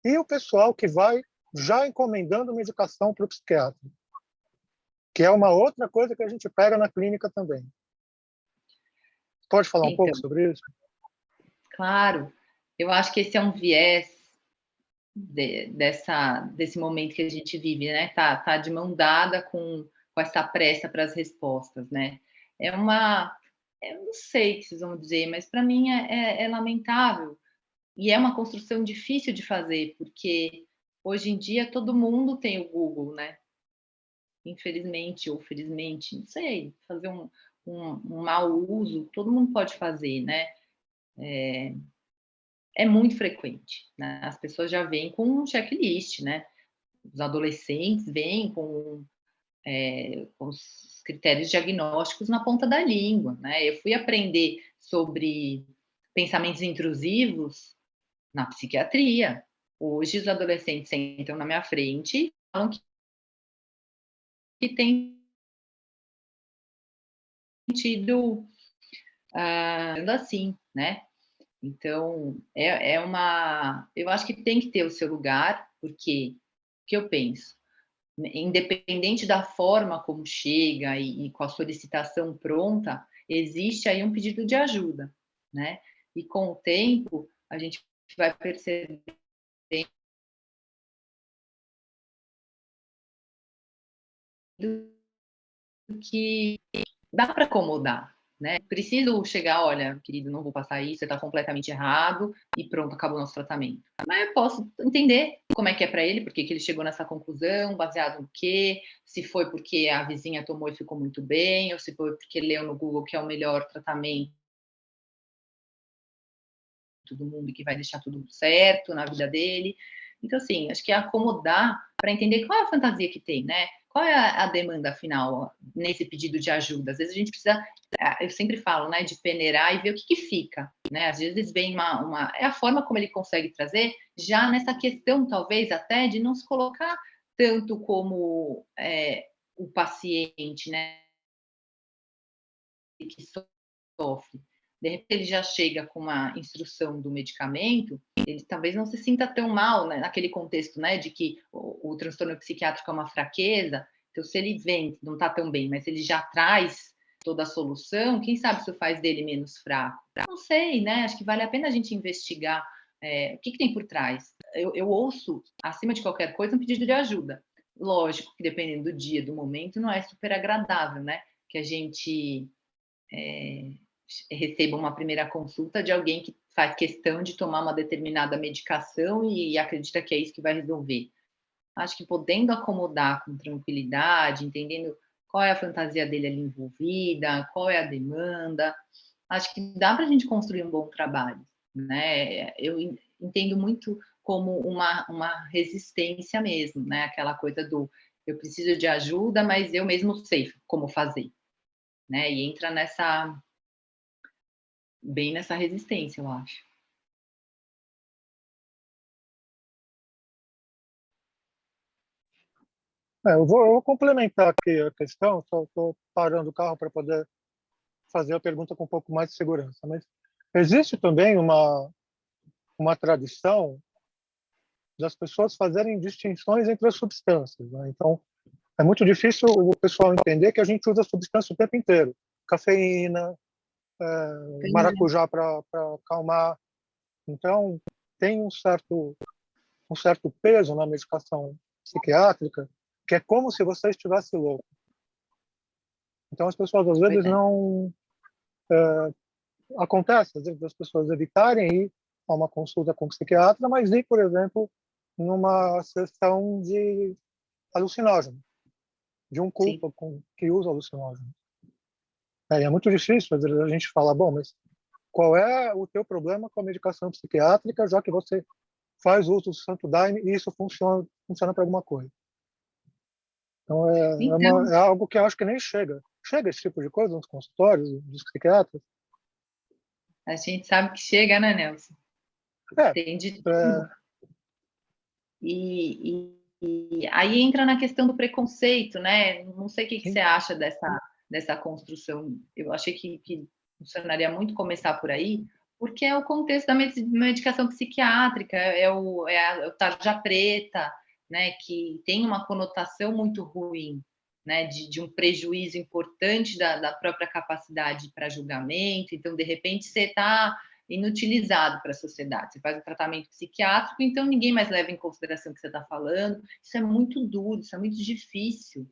E o pessoal que vai já encomendando medicação para o psiquiatra, que é uma outra coisa que a gente pega na clínica também. Pode falar um Então, pouco sobre isso? claro, eu acho que esse é um viés desse momento que a gente vive, né? Tá de mão dada com essa pressa para as respostas, né? É uma, eu não sei o que vocês vão dizer, mas para mim é lamentável e é uma construção difícil de fazer, porque hoje em dia todo mundo tem o Google, né? Infelizmente ou felizmente, não sei, fazer um mau uso, todo mundo pode fazer, né? É muito frequente, né? As pessoas já vêm com um checklist, né? Os adolescentes vêm com os critérios diagnósticos na ponta da língua, né? Eu fui aprender sobre pensamentos intrusivos na psiquiatria. Hoje os adolescentes sentam na minha frente e falam que tem tido assim, né? Então, eu acho que tem que ter o seu lugar, porque o que eu penso? Independente da forma como chega e com a solicitação pronta, existe aí um pedido de ajuda, né? E com o tempo, a gente vai perceber que dá para acomodar, né? Preciso chegar, olha, querido, não vou passar isso, você está completamente errado e pronto, acabou o nosso tratamento. Mas eu posso entender como é que é para ele, porque que ele chegou nessa conclusão, baseado no quê, se foi porque a vizinha tomou e ficou muito bem, ou se foi porque leu no Google que é o melhor tratamento do mundo e que vai deixar tudo certo na vida dele. Então, assim, acho que é acomodar para entender qual é a fantasia que tem, né? Qual é a demanda final nesse pedido de ajuda? Às vezes a gente precisa, eu sempre falo, né, de peneirar e ver o que fica, né? Às vezes vem é a forma como ele consegue trazer, já nessa questão, talvez, até de não se colocar tanto como o paciente, né, que sofre. De repente, ele já chega com uma instrução do medicamento, ele talvez não se sinta tão mal, né, naquele contexto, né, de que o transtorno psiquiátrico é uma fraqueza. Então, se ele vem, não está tão bem, mas ele já traz toda a solução, quem sabe isso faz dele menos fraco? Não sei, né? Acho que vale a pena a gente investigar O que tem por trás? Eu ouço, acima de qualquer coisa, um pedido de ajuda. Lógico que dependendo do dia, do momento, não é super agradável, né? Que a gente receba uma primeira consulta de alguém que faz questão de tomar uma determinada medicação e acredita que é isso que vai resolver. Acho que podendo acomodar com tranquilidade, entendendo qual é a fantasia dele ali envolvida, qual é a demanda, acho que dá para a gente construir um bom trabalho, né? Eu entendo muito como uma resistência mesmo, né? Aquela coisa do eu preciso de ajuda, mas eu mesmo sei como fazer, né? E entra bem nessa resistência, eu acho. Eu vou complementar aqui a questão, só estou parando o carro para poder fazer a pergunta com um pouco mais de segurança. Mas existe também uma tradição das pessoas fazerem distinções entre as substâncias, né? Então, é muito difícil o pessoal entender que a gente usa substância o tempo inteiro. Cafeína, maracujá para acalmar. Então, tem um certo peso na medicação psiquiátrica, que é como se você estivesse louco. Então, as pessoas, às Pois vezes, é. não... Acontece, às vezes, as pessoas evitarem ir a uma consulta com um psiquiatra, mas ir, por exemplo, numa sessão de alucinógeno, de um Sim. culto que usa alucinógeno. É muito difícil, às vezes, a gente fala, bom, mas qual é o teu problema com a medicação psiquiátrica, já que você faz uso do Santo Daime e isso funciona para alguma coisa? Então, Então, é algo que eu acho que nem chega. Chega esse tipo de coisa nos consultórios dos psiquiatras? a gente sabe que chega, né, Nelson? É, Tem de tudo. é, E aí entra na questão do preconceito, né? Não sei o que você sim, acha dessa construção. Eu achei que funcionaria muito começar por aí, porque é o contexto da medicação psiquiátrica, é o tarja preta, né? Que tem uma conotação muito ruim, né? De um prejuízo importante da própria capacidade para julgamento. Então, de repente, você está inutilizado para a sociedade. Você faz um tratamento psiquiátrico, então ninguém mais leva em consideração o que você está falando. Isso é muito duro, isso é muito difícil,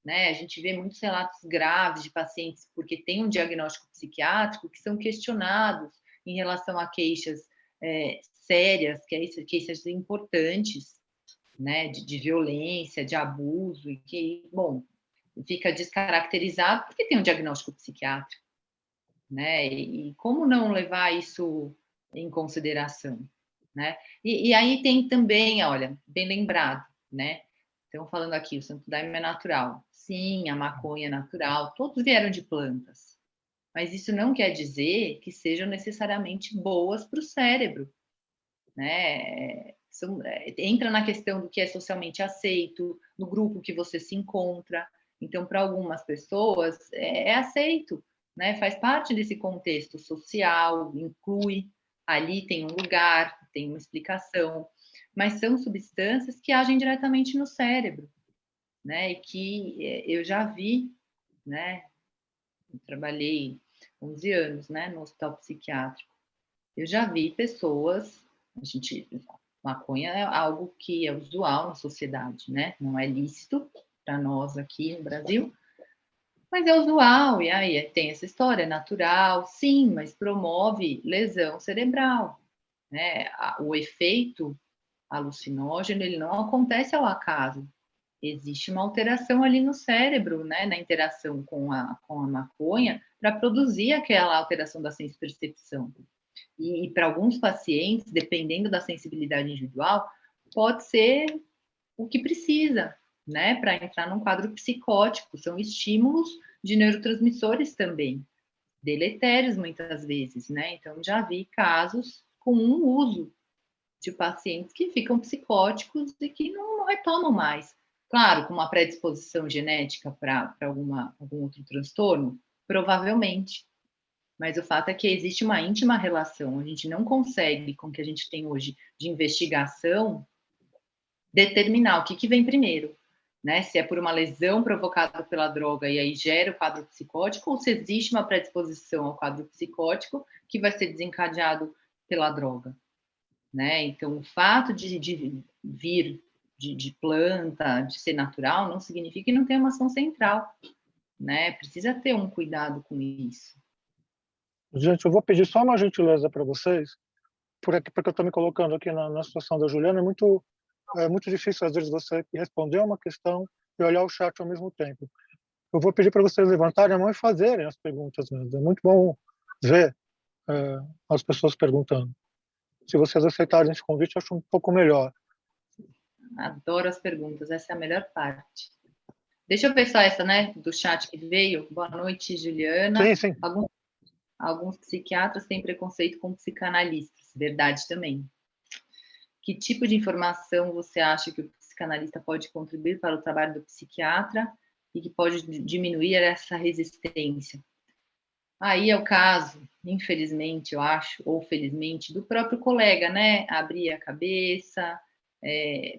né? A gente vê muitos relatos graves de pacientes porque têm um diagnóstico psiquiátrico que são questionados em relação a queixas sérias, queixas importantes, né? De violência, de abuso, e que, bom, fica descaracterizado porque tem um diagnóstico psiquiátrico, né? E como não levar isso em consideração, né? E aí tem também, olha, bem lembrado, né? Estão falando aqui, o Santo Daime é natural. Sim, a maconha é natural, todos vieram de plantas. Mas isso não quer dizer que sejam necessariamente boas para o cérebro, né? Entra na questão do que é socialmente aceito, no grupo que você se encontra. Então, para algumas pessoas, é aceito, né? Faz parte desse contexto social, inclui, ali tem um lugar, tem uma explicação, mas são substâncias que agem diretamente no cérebro, né? E que eu já vi, né? Eu trabalhei 11 anos, né, no hospital psiquiátrico. Eu já vi pessoas, a gente, maconha é algo que é usual na sociedade, né? Não é lícito para nós aqui no Brasil, mas é usual, e aí tem essa história, é natural, sim, mas promove lesão cerebral, né? O efeito alucinógeno, ele não acontece ao acaso. Existe uma alteração ali no cérebro, né, na interação com a maconha, para produzir aquela alteração da senso-percepção. E para alguns pacientes, dependendo da sensibilidade individual, pode ser o que precisa, né, para entrar num quadro psicótico. São estímulos de neurotransmissores também, deletérios muitas vezes, né? Então, já vi casos com um uso de pacientes que ficam psicóticos e que não retomam mais. Claro, com uma predisposição genética para algum outro transtorno, provavelmente, mas o fato é que existe uma íntima relação. A gente não consegue, com o que a gente tem hoje de investigação, determinar o que vem primeiro, né? Se é por uma lesão provocada pela droga e aí gera o quadro psicótico, ou se existe uma predisposição ao quadro psicótico que vai ser desencadeado pela droga. né? Então, o fato de vir de planta, de ser natural, não significa que não tem uma ação central, né? Precisa ter um cuidado com isso. Gente, eu vou pedir só uma gentileza para vocês, porque eu estou me colocando aqui na situação da Juliana, é muito difícil às vezes você responder uma questão e olhar o chat ao mesmo tempo. Eu vou pedir para vocês levantarem a mão e fazerem as perguntas mesmo. É muito bom ver as pessoas perguntando. Se vocês aceitarem esse convite, eu acho um pouco melhor. Adoro as perguntas, essa é a melhor parte. Deixa eu ver só essa, né, do chat que veio. Boa noite, Juliana. Sim, sim. Alguns psiquiatras têm preconceito com psicanalistas, verdade também. Que tipo de informação você acha que o psicanalista pode contribuir para o trabalho do psiquiatra e que pode diminuir essa resistência? Aí é o caso, infelizmente, eu acho, ou felizmente, do próprio colega, né? Abrir a cabeça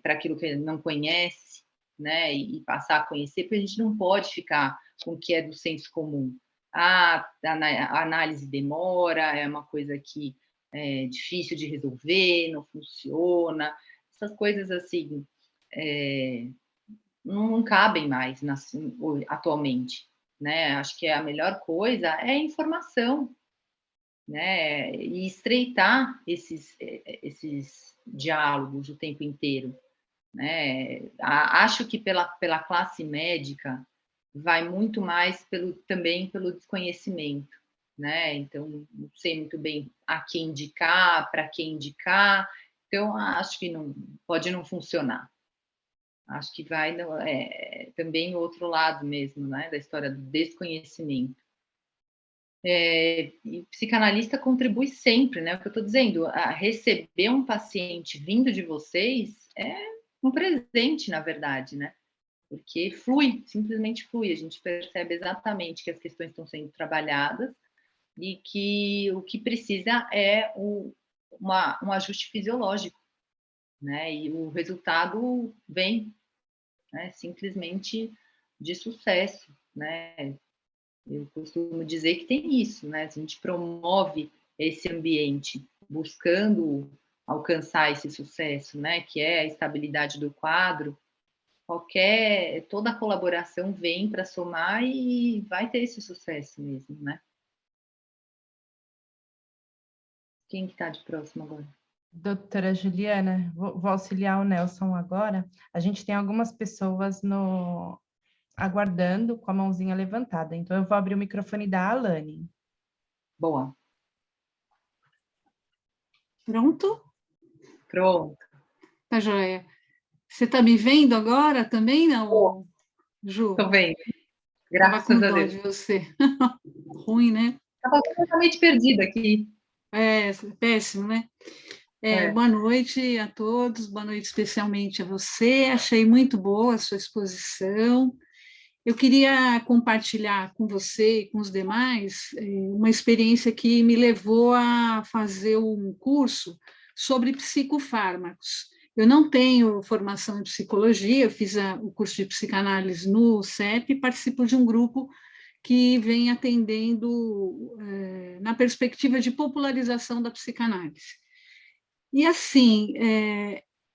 para aquilo que ele não conhece, né? E passar a conhecer, porque a gente não pode ficar com o que é do senso comum. A análise demora, é uma coisa que é difícil de resolver, não funciona. Essas coisas assim não cabem mais atualmente, né? Acho que a melhor coisa é a informação, né? E estreitar esses diálogos o tempo inteiro, né? Acho que pela classe médica vai muito mais também pelo desconhecimento, né? Então, não sei muito bem a quem indicar, para quem indicar, então acho que não pode não funcionar. Acho que vai também o outro lado mesmo, né, da história do desconhecimento. E o psicanalista contribui sempre, né? O que eu estou dizendo, receber um paciente vindo de vocês é um presente, na verdade, né? Porque flui, simplesmente flui. A gente percebe exatamente que as questões estão sendo trabalhadas e que o que precisa é um ajuste fisiológico, né? E o resultado vem, né, simplesmente de sucesso, né? Eu costumo dizer que tem isso, né? A gente promove esse ambiente buscando alcançar esse sucesso, né? Que é a estabilidade do quadro. Toda a colaboração vem para somar e vai ter esse sucesso mesmo, né? Quem que está de próximo agora? Doutora Juliana, vou auxiliar o Nelson agora. A gente tem algumas pessoas aguardando com a mãozinha levantada, então eu vou abrir o microfone da Alane. Boa. Pronto? Pronto. Tá joia. Você está me vendo agora também, não, Ju? Estou vendo. Graças a Deus. Tava com dó de você. Ruim, né? Estava completamente perdida aqui. É, péssimo, né? Boa noite a todos, boa noite especialmente a você. Achei muito boa a sua exposição. Eu queria compartilhar com você e com os demais uma experiência que me levou a fazer um curso sobre psicofármacos. Eu não tenho formação em psicologia, eu fiz o curso de psicanálise no CEP e participo de um grupo que vem atendendo na perspectiva de popularização da psicanálise. E assim,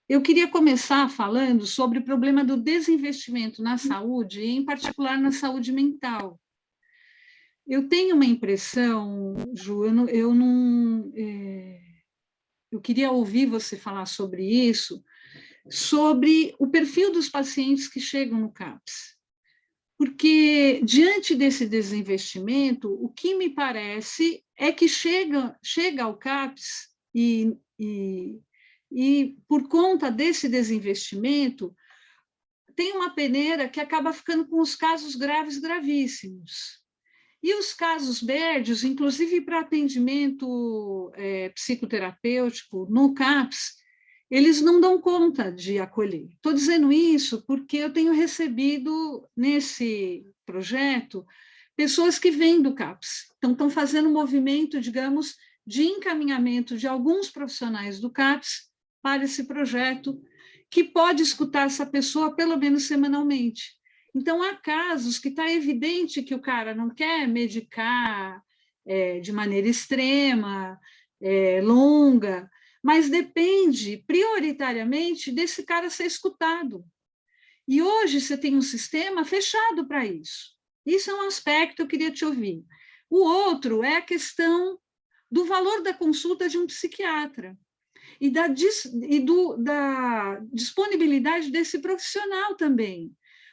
eu queria começar falando sobre o problema do desinvestimento na saúde, em particular na saúde mental. Eu tenho uma impressão, Ju, eu queria ouvir você falar sobre isso, sobre o perfil dos pacientes que chegam no CAPS. Porque, diante desse desinvestimento, o que me parece é que chega ao CAPS e por conta desse desinvestimento, tem uma peneira que acaba ficando com os casos graves, gravíssimos. E os casos médios, inclusive para atendimento psicoterapêutico no CAPS, eles não dão conta de acolher. Estou dizendo isso porque eu tenho recebido nesse projeto pessoas que vêm do CAPS, então estão fazendo um movimento, digamos, de encaminhamento de alguns profissionais do CAPS para esse projeto, que pode escutar essa pessoa pelo menos semanalmente. Então, há casos que está evidente que o cara não quer medicar de maneira extrema, longa, mas depende prioritariamente desse cara ser escutado. E hoje você tem um sistema fechado para isso. Isso é um aspecto que eu queria te ouvir. O outro é a questão do valor da consulta de um psiquiatra e da disponibilidade desse profissional também.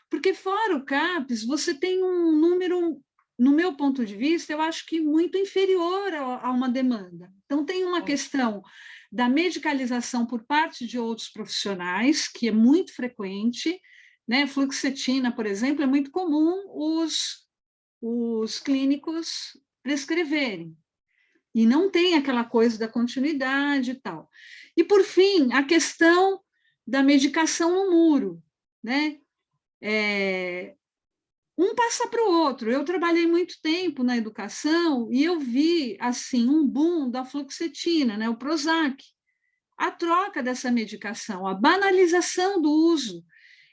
Porque fora o CAPS, você tem um número, no meu ponto de vista, eu acho que muito inferior a uma demanda. Então, tem uma questão da medicalização por parte de outros profissionais, que é muito frequente, né? Fluoxetina, por exemplo, é muito comum os clínicos prescreverem. E não tem aquela coisa da continuidade e tal. E, por fim, a questão da medicação no muro, né? Um passa para o outro. Eu trabalhei muito tempo na educação e eu vi, assim, um boom da fluoxetina, né? O Prozac. A troca dessa medicação, a banalização do uso.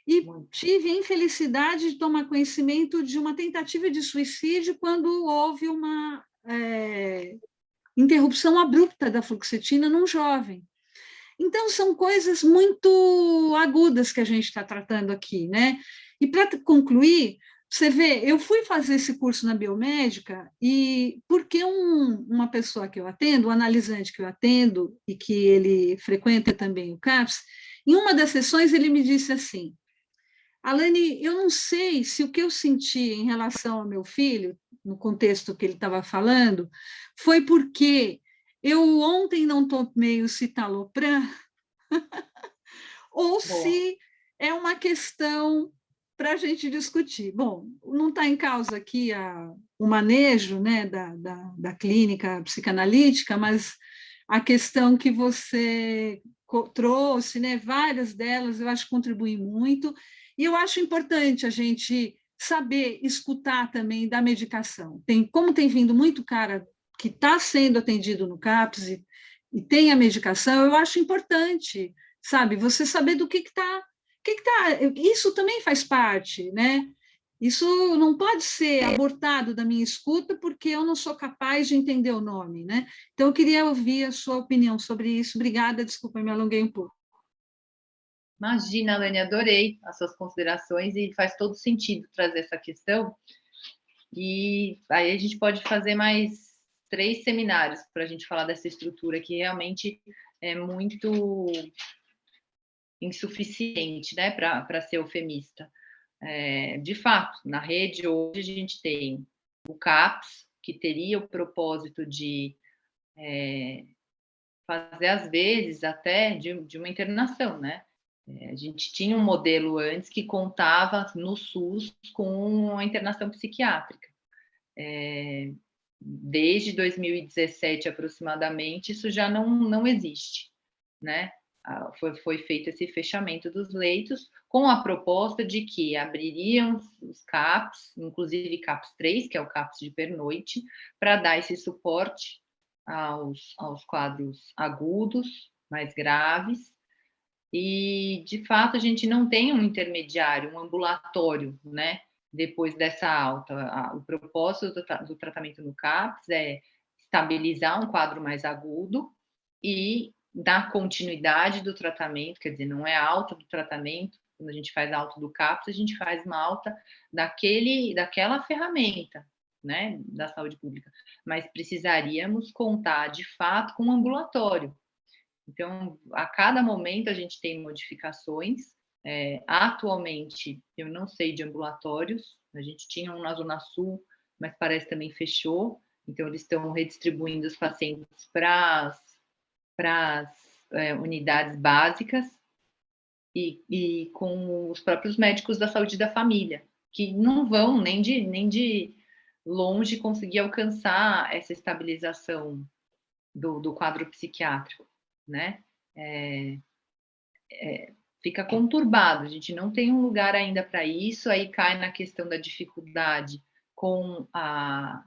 E tive a infelicidade de tomar conhecimento de uma tentativa de suicídio quando houve uma interrupção abrupta da fluoxetina num jovem. Então, são coisas muito agudas que a gente está tratando aqui, né? E para concluir, você vê, eu fui fazer esse curso na biomédica e porque uma pessoa que eu atendo, um analisante que eu atendo e que ele frequenta também o CAPS, em uma das sessões ele me disse assim: Alane, eu não sei se o que eu senti em relação ao meu filho, no contexto que ele estava falando, foi porque eu ontem não tomei o citalopram, ou se é uma questão para a gente discutir. Bom, não está em causa aqui o manejo, né, da clínica psicanalítica, mas a questão que você trouxe, né, várias delas, eu acho que contribuem muito, e eu acho importante a gente saber escutar também da medicação. Como tem vindo muito cara que está sendo atendido no CAPS e tem a medicação, eu acho importante, sabe, você saber do que está. Isso também faz parte, né? Isso não pode ser abortado da minha escuta porque eu não sou capaz de entender o nome, né? Então, eu queria ouvir a sua opinião sobre isso. Obrigada, desculpa, me alonguei um pouco. Imagina, Alane, adorei as suas considerações e faz todo sentido trazer essa questão. E aí a gente pode fazer mais 3 seminários para a gente falar dessa estrutura que realmente é muito insuficiente, né, para ser eufemista. De fato, na rede hoje a gente tem o CAPS, que teria o propósito de fazer, às vezes, até de uma internação, né? A gente tinha um modelo antes que contava no SUS com a internação psiquiátrica. Desde 2017 aproximadamente, isso já não existe, né? Foi feito esse fechamento dos leitos com a proposta de que abririam os CAPs, inclusive CAPS 3, que é o CAPS de pernoite, para dar esse suporte aos quadros agudos, mais graves. E, de fato, a gente não tem um intermediário, um ambulatório, né? Depois dessa alta. O propósito do tratamento no CAPS é estabilizar um quadro mais agudo e dar continuidade do tratamento, quer dizer, não é alta do tratamento, quando a gente faz alta do CAPS, a gente faz uma alta daquela ferramenta, né, da saúde pública, mas precisaríamos contar, de fato, com um ambulatório. Então, a cada momento a gente tem modificações. Atualmente, eu não sei de ambulatórios, a gente tinha um na Zona Sul, mas parece que também fechou, então eles estão redistribuindo os pacientes para as unidades básicas e com os próprios médicos da saúde da família, que não vão nem de longe conseguir alcançar essa estabilização do quadro psiquiátrico, né? Fica conturbado, a gente não tem um lugar ainda para isso, aí cai na questão da dificuldade com a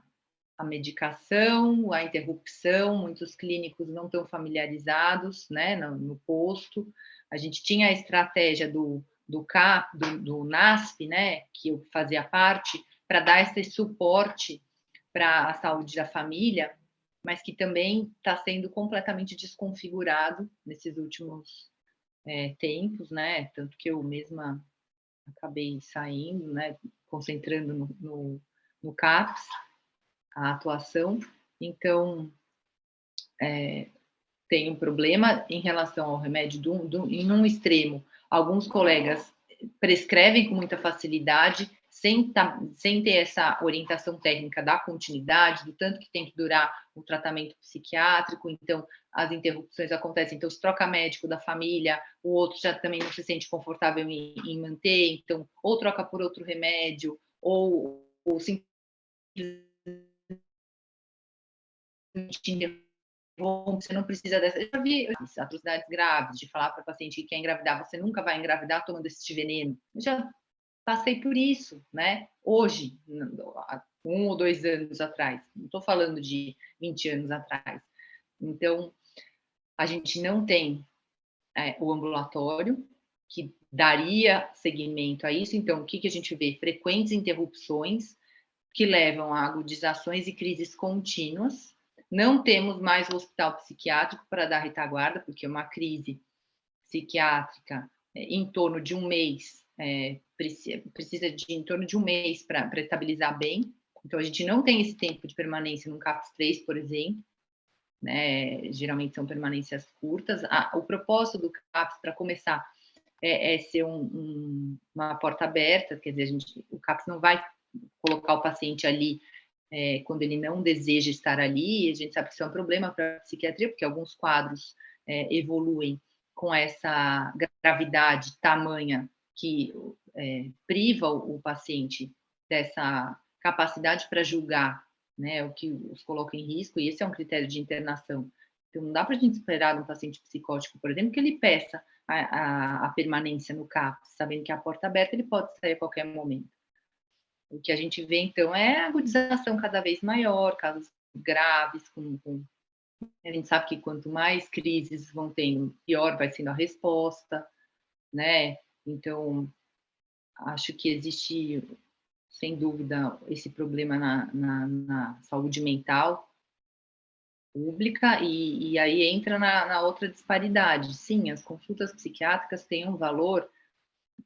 medicação, a interrupção, muitos clínicos não estão familiarizados, né, no posto. A gente tinha a estratégia do NASP, né, que eu fazia parte, para dar esse suporte para a saúde da família, mas que também está sendo completamente desconfigurado nesses últimos tempos, né? Tanto que eu mesma acabei saindo, né? Concentrando no CAPS, a atuação. Então, tem um problema em relação ao remédio em um extremo. Alguns colegas prescrevem com muita facilidade, sem ter essa orientação técnica da continuidade, do tanto que tem que durar o tratamento psiquiátrico, então as interrupções acontecem, então se troca médico da família, o outro já também não se sente confortável em manter, então ou troca por outro remédio, ou simplesmente você não precisa dessa. Eu já vi atrocidades graves, de falar para o paciente que quer engravidar, você nunca vai engravidar tomando esse veneno. Eu já passei por isso, né? Hoje, há 1 ou 2 anos atrás, não estou falando de 20 anos atrás. Então, a gente não tem o ambulatório, que daria seguimento a isso. Então, o que a gente vê? Frequentes interrupções que levam a agudizações e crises contínuas. Não temos mais o hospital psiquiátrico para dar retaguarda, porque uma crise psiquiátrica em torno de um mês, precisa de em torno de um mês para estabilizar bem. Então, a gente não tem esse tempo de permanência no CAPS 3, por exemplo, né? Geralmente são permanências curtas. O propósito do CAPS, para começar, é ser uma porta aberta, quer dizer, o CAPS não vai colocar o paciente ali quando ele não deseja estar ali. A gente sabe que isso é um problema para a psiquiatria, porque alguns quadros evoluem com essa gravidade tamanha que priva o paciente dessa capacidade para julgar, né, o que os coloca em risco, e esse é um critério de internação. Então, não dá para a gente esperar de um paciente psicótico, por exemplo, que ele peça a permanência no CAPS, sabendo que a porta aberta ele pode sair a qualquer momento. O que a gente vê, então, é a agudização cada vez maior, casos graves, a gente sabe que quanto mais crises vão tendo, pior vai sendo a resposta, né? Então, acho que existe, sem dúvida, esse problema na saúde mental pública, e aí entra na outra disparidade. Sim, as consultas psiquiátricas têm um valor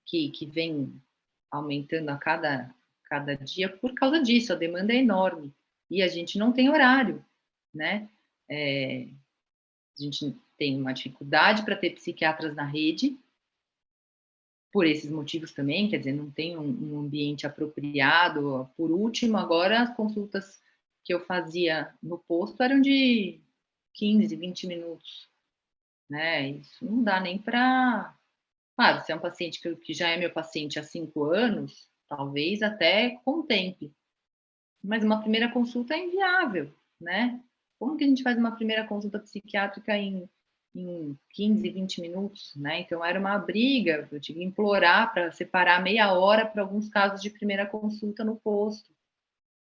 que vem aumentando a cada dia por causa disso, a demanda é enorme, e a gente não tem horário, né? A gente tem uma dificuldade para ter psiquiatras na rede, por esses motivos também, quer dizer, não tem um ambiente apropriado. Por último, agora as consultas que eu fazia no posto eram de 15, 20 minutos, né? Isso não dá nem para... Claro, se é um paciente que já é meu paciente há 5 anos, talvez até contemple, mas uma primeira consulta é inviável, né? Como que a gente faz uma primeira consulta psiquiátrica em 15, 20 minutos, né? Então, era uma briga, eu tive que implorar para separar meia hora para alguns casos de primeira consulta no posto,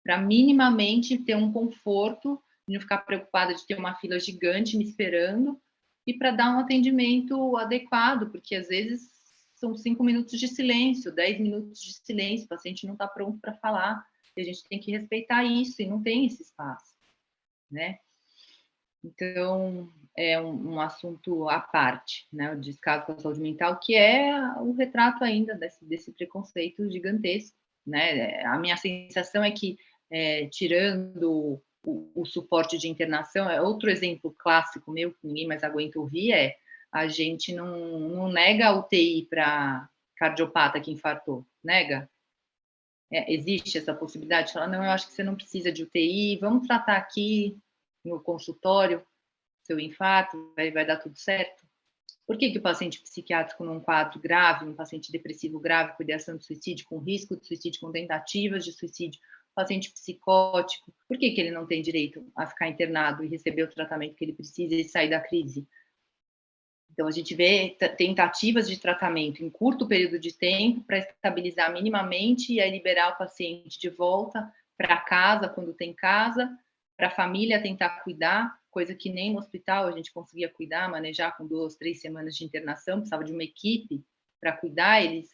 para minimamente ter um conforto, não ficar preocupada de ter uma fila gigante me esperando, e para dar um atendimento adequado, porque às vezes são 5 minutos de silêncio, 10 minutos de silêncio, o paciente não está pronto para falar, e a gente tem que respeitar isso, e não tem esse espaço, né? Então, é um assunto à parte, né? O descaso com a saúde mental, que é o retrato ainda desse preconceito gigantesco, né? A minha sensação é que, tirando o suporte de internação, é outro exemplo clássico meu, que ninguém mais aguenta ouvir, a gente não nega a UTI para cardiopata que infartou, nega. Existe essa possibilidade de falar, não, eu acho que você não precisa de UTI, vamos tratar aqui no consultório seu infarto, vai dar tudo certo. Por que o paciente psiquiátrico num quadro grave, um paciente depressivo grave, com ideação de suicídio, com risco de suicídio, com tentativas de suicídio, paciente psicótico, por que ele não tem direito a ficar internado e receber o tratamento que ele precisa e sair da crise? Então, a gente vê tentativas de tratamento em curto período de tempo para estabilizar minimamente e aí liberar o paciente de volta para casa, quando tem casa, para a família tentar cuidar, coisa que nem no hospital a gente conseguia cuidar, manejar com 2, 3 semanas de internação, precisava de uma equipe para cuidar. Eles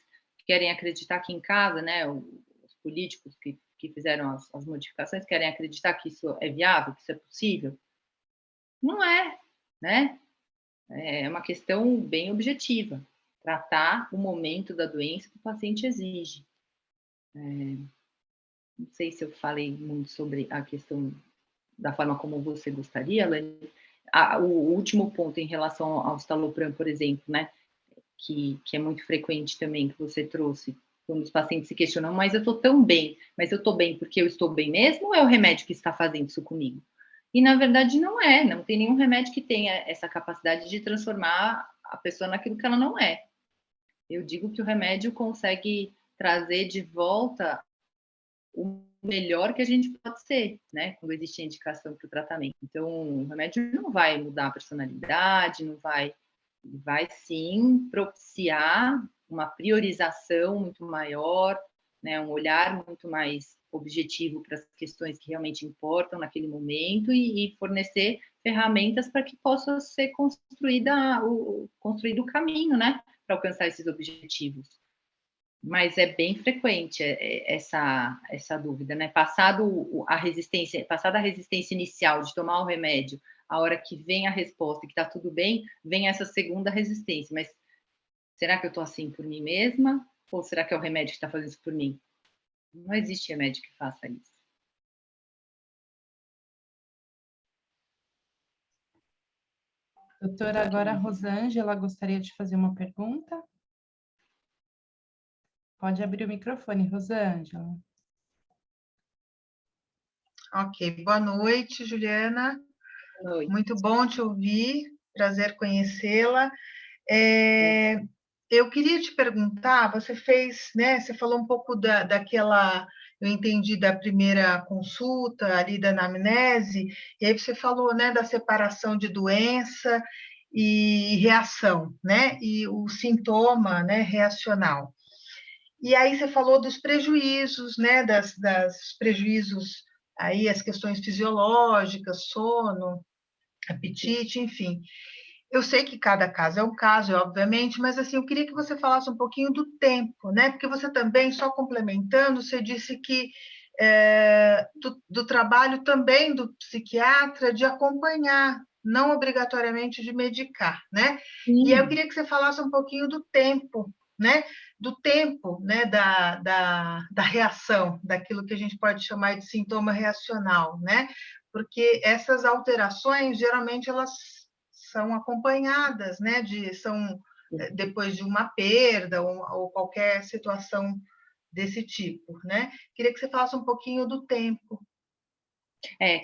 querem acreditar que em casa, né, os políticos que fizeram as modificações querem acreditar que isso é viável, que isso é possível. Não é, né? É uma questão bem objetiva. Tratar o momento da doença que o paciente exige. Não sei se eu falei muito sobre a questão da forma como você gostaria, Lani. O último ponto em relação ao citalopram, por exemplo, né? Que é muito frequente também, que você trouxe, quando os pacientes se questionam, mas eu estou tão bem, mas eu estou bem porque eu estou bem mesmo ou é o remédio que está fazendo isso comigo? E, na verdade, não tem nenhum remédio que tenha essa capacidade de transformar a pessoa naquilo que ela não é. Eu digo que o remédio consegue trazer de volta o melhor que a gente pode ser, né? Quando existe a indicação para o tratamento. Então, o remédio não vai mudar a personalidade, não vai sim propiciar uma priorização muito maior, né, um olhar muito mais objetivo para as questões que realmente importam naquele momento e fornecer ferramentas para que possa ser construído o caminho, né, para alcançar esses objetivos. Mas é bem frequente essa dúvida, né? Passada a resistência inicial de tomar o remédio, a hora que vem a resposta e que está tudo bem, vem essa segunda resistência. Mas será que eu estou assim por mim mesma? Ou será que é o remédio que está fazendo isso por mim? Não existe remédio que faça isso. Doutora, agora a Rosângela gostaria de fazer uma pergunta. Pode abrir o microfone, Rosângela. Ok, boa noite, Juliana. Boa noite. Muito bom te ouvir, prazer conhecê-la. Eu queria te perguntar, você fez, né? Você falou um pouco daquela, eu entendi da primeira consulta ali da anamnese, e aí você falou, né, da separação de doença e reação, né? E o sintoma, né, reacional. E aí você falou dos prejuízos, né? Das prejuízos aí, as questões fisiológicas, sono, apetite, enfim. Eu sei que cada caso é um caso, obviamente, mas assim, eu queria que você falasse um pouquinho do tempo, né? Porque você também, só complementando, você disse que do trabalho também do psiquiatra de acompanhar, não obrigatoriamente de medicar, né? Sim. E aí eu queria que você falasse um pouquinho do tempo, né? Do tempo, né? Da reação, daquilo que a gente pode chamar de sintoma reacional, né? Porque essas alterações, geralmente, elas são acompanhadas, né? São depois de uma perda ou qualquer situação desse tipo, né? Queria que você falasse um pouquinho do tempo.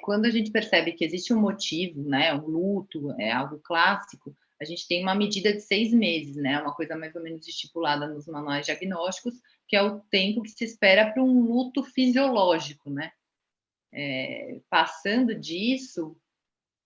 Quando a gente percebe que existe um motivo, né, um luto, é algo clássico, a gente tem uma medida de 6 meses, né, uma coisa mais ou menos estipulada nos manuais diagnósticos, que é o tempo que se espera para um luto fisiológico, né. Passando disso,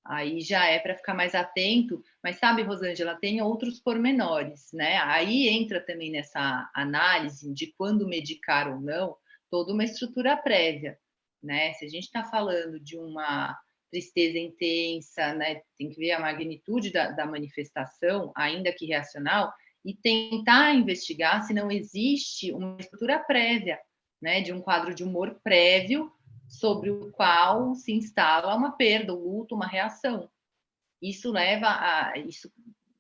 aí já é para ficar mais atento, mas sabe, Rosângela, tem outros pormenores, né? Aí entra também nessa análise de quando medicar ou não, toda uma estrutura prévia, né? Se a gente está falando de uma tristeza intensa, né? Tem que ver a magnitude da manifestação, ainda que reacional, e tentar investigar se não existe uma estrutura prévia, né? De um quadro de humor prévio sobre o qual se instala uma perda, um luto, uma reação. Isso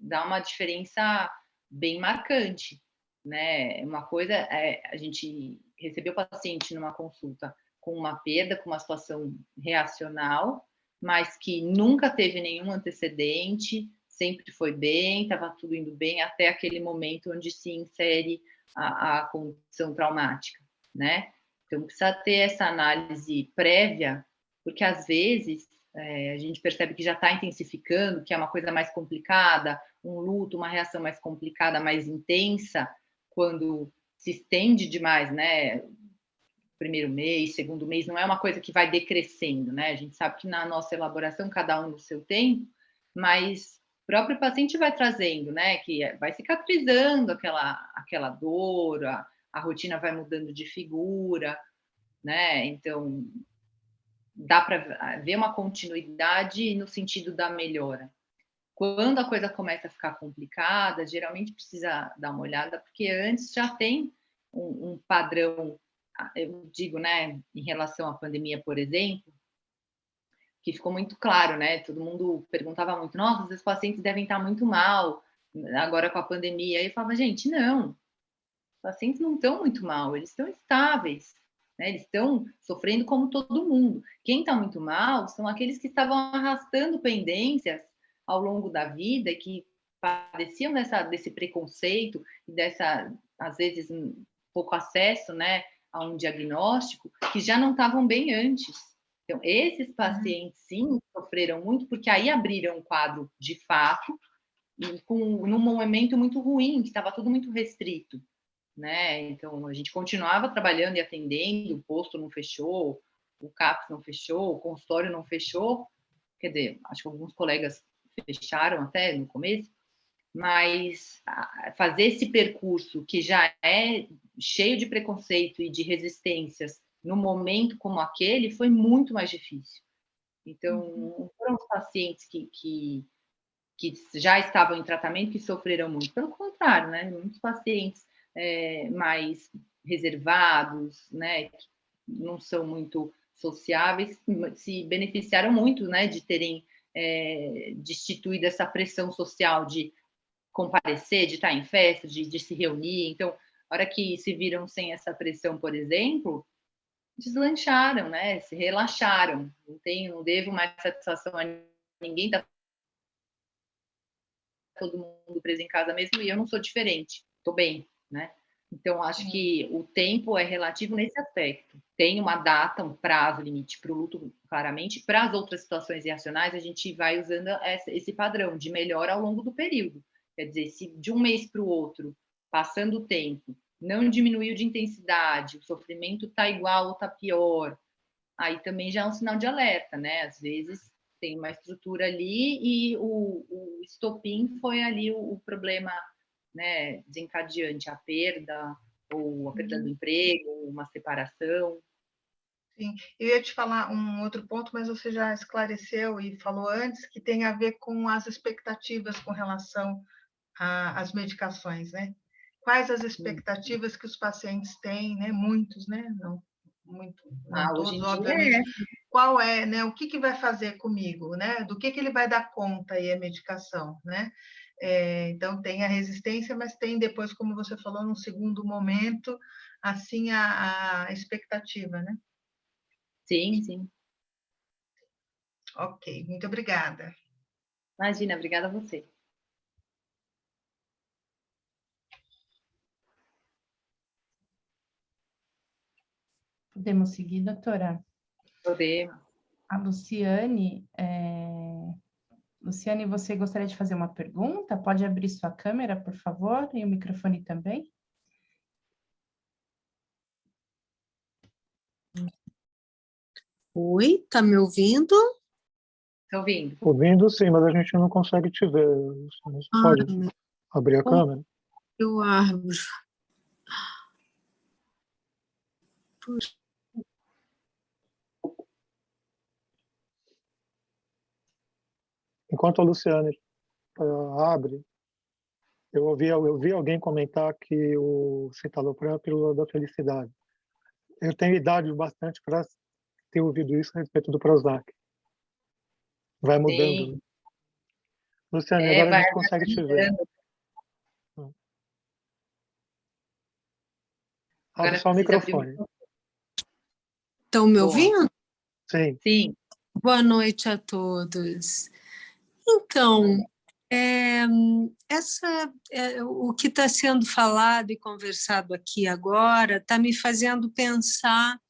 dá uma diferença bem marcante, né? Uma coisa é a gente receber o paciente numa consulta com uma perda, com uma situação reacional, mas que nunca teve nenhum antecedente, sempre foi bem, estava tudo indo bem, até aquele momento onde se insere a condição traumática, né? Então, precisa ter essa análise prévia, porque às vezes a gente percebe que já está intensificando, que é uma coisa mais complicada, um luto, uma reação mais complicada, mais intensa, quando se estende demais, né? Primeiro mês, segundo mês, não é uma coisa que vai decrescendo, né? A gente sabe que na nossa elaboração, cada um no seu tempo, mas o próprio paciente vai trazendo, né? Que vai cicatrizando aquela dor, a rotina vai mudando de figura, né? Então, dá para ver uma continuidade no sentido da melhora. Quando a coisa começa a ficar complicada, geralmente precisa dar uma olhada, porque antes já tem um padrão, eu digo, né, em relação à pandemia, por exemplo, que ficou muito claro, né? Todo mundo perguntava muito, nossa, os pacientes devem estar muito mal agora com a pandemia. Aí eu falava, gente, não, os pacientes não estão muito mal, eles estão estáveis, né? Eles estão sofrendo como todo mundo. Quem está muito mal são aqueles que estavam arrastando pendências ao longo da vida e que padeciam desse preconceito e dessa, às vezes, pouco acesso, né, a um diagnóstico, que já não estavam bem antes. Então, esses pacientes, sim, sofreram muito, porque aí abriram um quadro de fato, num momento muito ruim, que estava tudo muito restrito, né? Então, a gente continuava trabalhando e atendendo, o posto não fechou, o CAPS não fechou, o consultório não fechou, quer dizer, acho que alguns colegas fecharam até no começo, mas fazer esse percurso que já é cheio de preconceito e de resistências num momento como aquele foi muito mais difícil. Então, foram os pacientes que já estavam em tratamento que sofreram muito. Pelo contrário, né? Muitos pacientes mais reservados, né? Que não são muito sociáveis, se beneficiaram muito, né? De terem destituído essa pressão social de comparecer, de estar em festa, de se reunir. Então, a hora que se viram sem essa pressão, por exemplo, deslancharam, né? Se relaxaram. Não devo mais satisfação a ninguém, tá todo mundo preso em casa mesmo e eu não sou diferente, estou bem, né? Então, acho que o tempo é relativo nesse aspecto. Tem uma data, um prazo limite para o luto, claramente. Para as outras situações reacionais, a gente vai usando esse padrão de melhora ao longo do período. Quer dizer, se de um mês para o outro, passando o tempo, não diminuiu de intensidade, o sofrimento está igual ou está pior, aí também já é um sinal de alerta, né? Às vezes tem uma estrutura ali e o estopim foi ali o problema, né, desencadeante, a perda, ou a perda do emprego, uma separação. Sim, eu ia te falar um outro ponto, mas você já esclareceu e falou antes, que tem a ver com as expectativas com relação às medicações, né? Quais as expectativas que os pacientes têm, né? Muitos, né? Não Hoje todos, em obviamente. dia Qual é, né? O que vai fazer comigo, né? Do que ele vai dar conta aí a medicação, né? Então tem a resistência, mas tem depois, como você falou, num segundo momento, assim a expectativa, né? Sim, sim. Ok, muito obrigada. Imagina, obrigada a você. Podemos seguir, doutora? Podemos. A Luciane, Luciane, você gostaria de fazer uma pergunta? Pode abrir sua câmera, por favor, e o microfone também. Oi, tá me ouvindo? Estou ouvindo. Ouvindo, sim, mas a gente não consegue te ver. Você pode abrir a câmera? Eu abro. Puxa. Enquanto a Luciane abre, eu vi alguém comentar que o citalopram é a pílula da felicidade. Eu tenho idade bastante para ter ouvido isso a respeito do Prozac. Vai mudando. Sim. Né? Luciane, agora a vai gente consegue te ver. Abre Agora só o precisa abrir o microfone. microfone. Estão me Boa. ouvindo? Sim. Sim. Boa noite a todos. Então, o que está sendo falado e conversado aqui agora está me fazendo pensar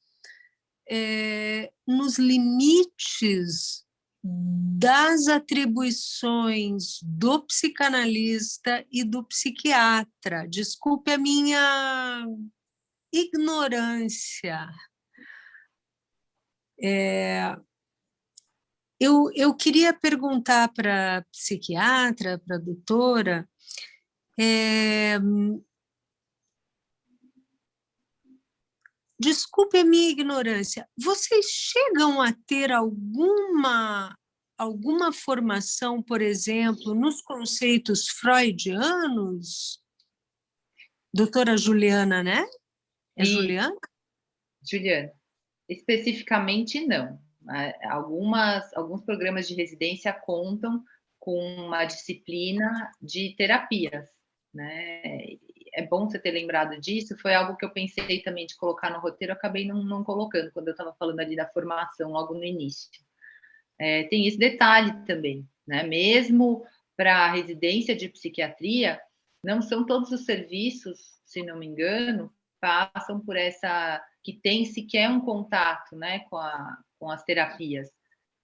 nos limites das atribuições do psicanalista e do psiquiatra. Desculpe a minha ignorância. Eu queria perguntar para a psiquiatra, para a doutora, desculpe a minha ignorância, vocês chegam a ter alguma formação, por exemplo, nos conceitos freudianos? Doutora Juliana, né? É Sim. Juliana? Juliana. Especificamente, não. Alguns programas de residência contam com uma disciplina de terapias, né? É bom você ter lembrado disso, foi algo que eu pensei também de colocar no roteiro, acabei não colocando, quando eu estava falando ali da formação, logo no início. Tem esse detalhe também, né? Mesmo para a residência de psiquiatria, não são todos os serviços, se não me engano, passam por essa, que tem sequer um contato, né, com as terapias,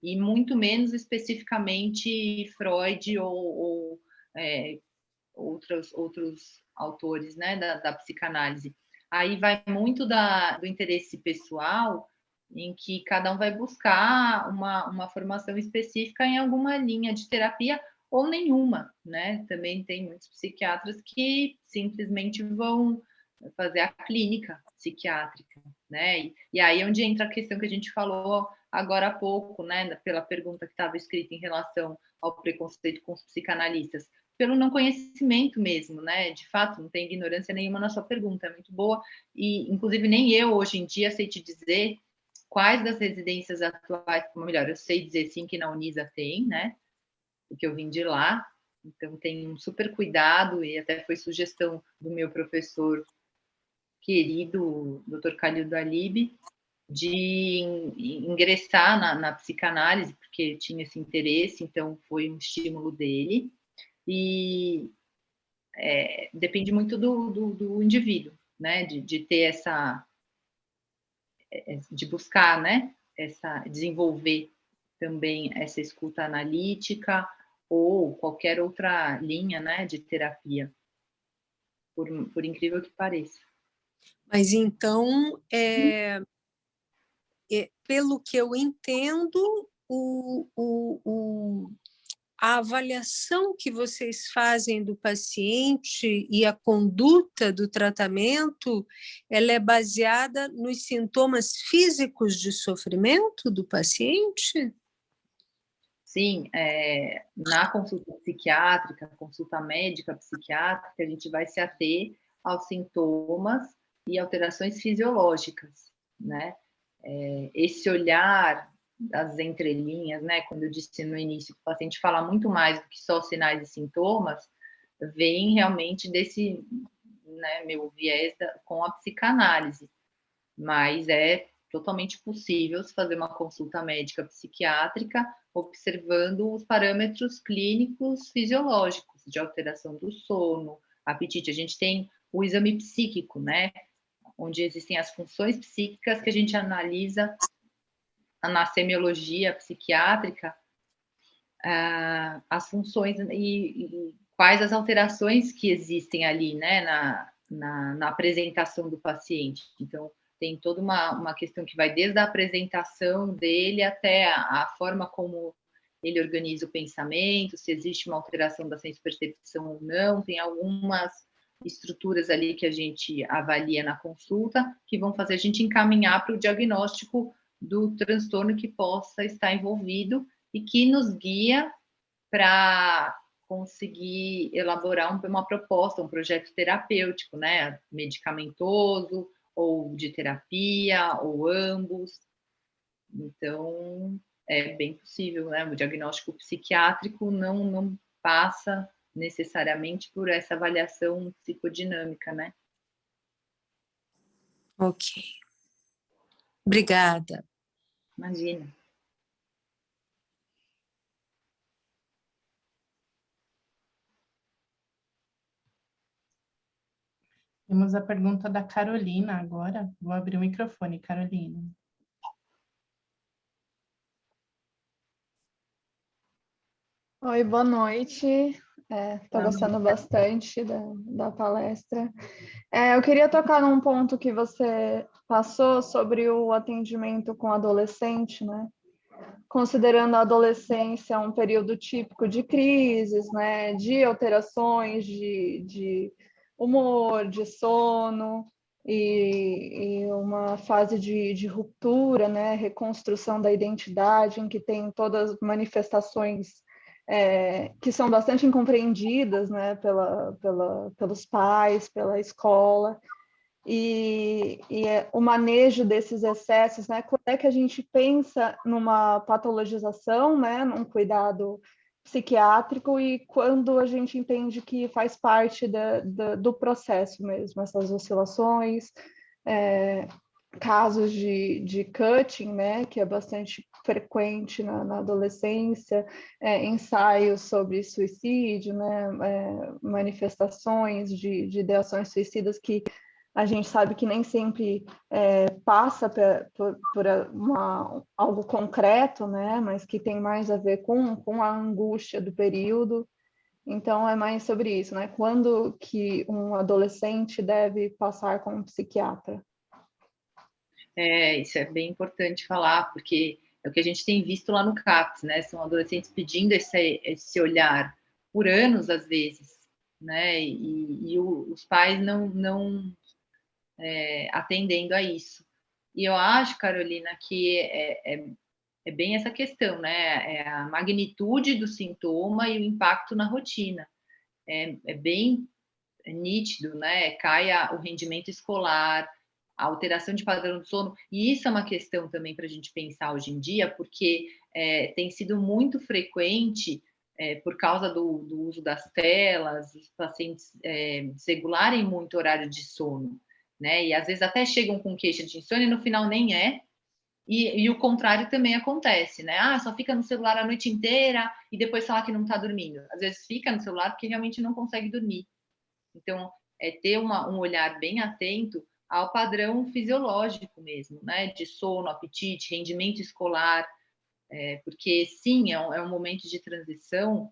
e muito menos especificamente Freud ou outros autores, né, da psicanálise. Aí vai muito do interesse pessoal, em que cada um vai buscar uma formação específica em alguma linha de terapia ou nenhuma, né? Também tem muitos psiquiatras que simplesmente vão fazer a clínica psiquiátrica, né? E aí é onde entra a questão que a gente falou agora há pouco, né? Pela pergunta que estava escrita em relação ao preconceito com os psicanalistas, pelo não conhecimento mesmo, né? De fato, não tem ignorância nenhuma na sua pergunta, é muito boa, e inclusive nem eu hoje em dia sei te dizer quais das residências atuais, ou melhor, eu sei dizer sim que na Unisa tem, né? Porque eu vim de lá, então tem um super cuidado, e até foi sugestão do meu professor querido, Dr. Khalil Dalib, de ingressar na psicanálise, porque tinha esse interesse, então foi um estímulo dele, e depende muito do indivíduo, né, de ter essa, de buscar, né, desenvolver também essa escuta analítica ou qualquer outra linha, né, de terapia, por incrível que pareça. Mas então, pelo que eu entendo, a avaliação que vocês fazem do paciente e a conduta do tratamento, ela é baseada nos sintomas físicos de sofrimento do paciente? Sim, na consulta psiquiátrica, consulta médica psiquiátrica, a gente vai se ater aos sintomas e alterações fisiológicas, né? Esse olhar das entrelinhas, né? Quando eu disse no início que o paciente fala muito mais do que só sinais e sintomas, vem realmente desse, né, meu viés com a psicanálise, mas é totalmente possível se fazer uma consulta médica psiquiátrica observando os parâmetros clínicos fisiológicos de alteração do sono, apetite. A gente tem o exame psíquico, né, onde existem as funções psíquicas que a gente analisa na semiologia psiquiátrica, as funções e quais as alterações que existem ali, né, na apresentação do paciente. Então, tem toda uma questão que vai desde a apresentação dele até a forma como ele organiza o pensamento, se existe uma alteração da senso-percepção ou não, tem algumas estruturas ali que a gente avalia na consulta, que vão fazer a gente encaminhar para o diagnóstico do transtorno que possa estar envolvido e que nos guia para conseguir elaborar uma proposta, um projeto terapêutico, né, medicamentoso, ou de terapia, ou ambos. Então, é bem possível, né? O diagnóstico psiquiátrico não passa necessariamente por essa avaliação psicodinâmica, né? Ok. Obrigada. Imagina. Temos a pergunta da Carolina agora. Vou abrir o microfone, Carolina. Oi, boa noite. Estou gostando bastante da palestra. Eu queria tocar num ponto que você passou sobre o atendimento com adolescente, né? Considerando a adolescência um período típico de crises, né? De alterações de humor, de sono e uma fase de ruptura, né? Reconstrução da identidade, em que tem todas as manifestações que são bastante incompreendidas, né, pelos pais, pela escola. o manejo desses excessos, né? Quando é que a gente pensa numa patologização, né? Num cuidado psiquiátrico, e quando a gente entende que faz parte do processo mesmo, essas oscilações, casos de cutting, né, que é bastante frequente na adolescência, ensaios sobre suicídio, né, manifestações de ideações suicidas que a gente sabe que nem sempre passa por algo concreto, né, mas que tem mais a ver com a angústia do período. Então, é mais sobre isso, né? Quando que um adolescente deve passar com um psiquiatra? Isso é bem importante falar, porque é o que a gente tem visto lá no CAPS, né? São adolescentes pedindo esse olhar por anos, às vezes, né? E os pais não atendendo a isso. E eu acho, Carolina, que é bem essa questão, né? É a magnitude do sintoma e o impacto na rotina. É bem nítido, né? Cai o rendimento escolar, a alteração de padrão de sono, e isso é uma questão também para a gente pensar hoje em dia, porque tem sido muito frequente, por causa do uso das telas, os pacientes desregularem muito o horário de sono, né? E às vezes até chegam com queixa de insônia e no final nem é. E o contrário também acontece, né? Ah, só fica no celular a noite inteira e depois fala que não está dormindo. Às vezes fica no celular porque realmente não consegue dormir. Então, ter um olhar bem atento ao padrão fisiológico mesmo, né? De sono, apetite, rendimento escolar, porque sim, é um momento de transição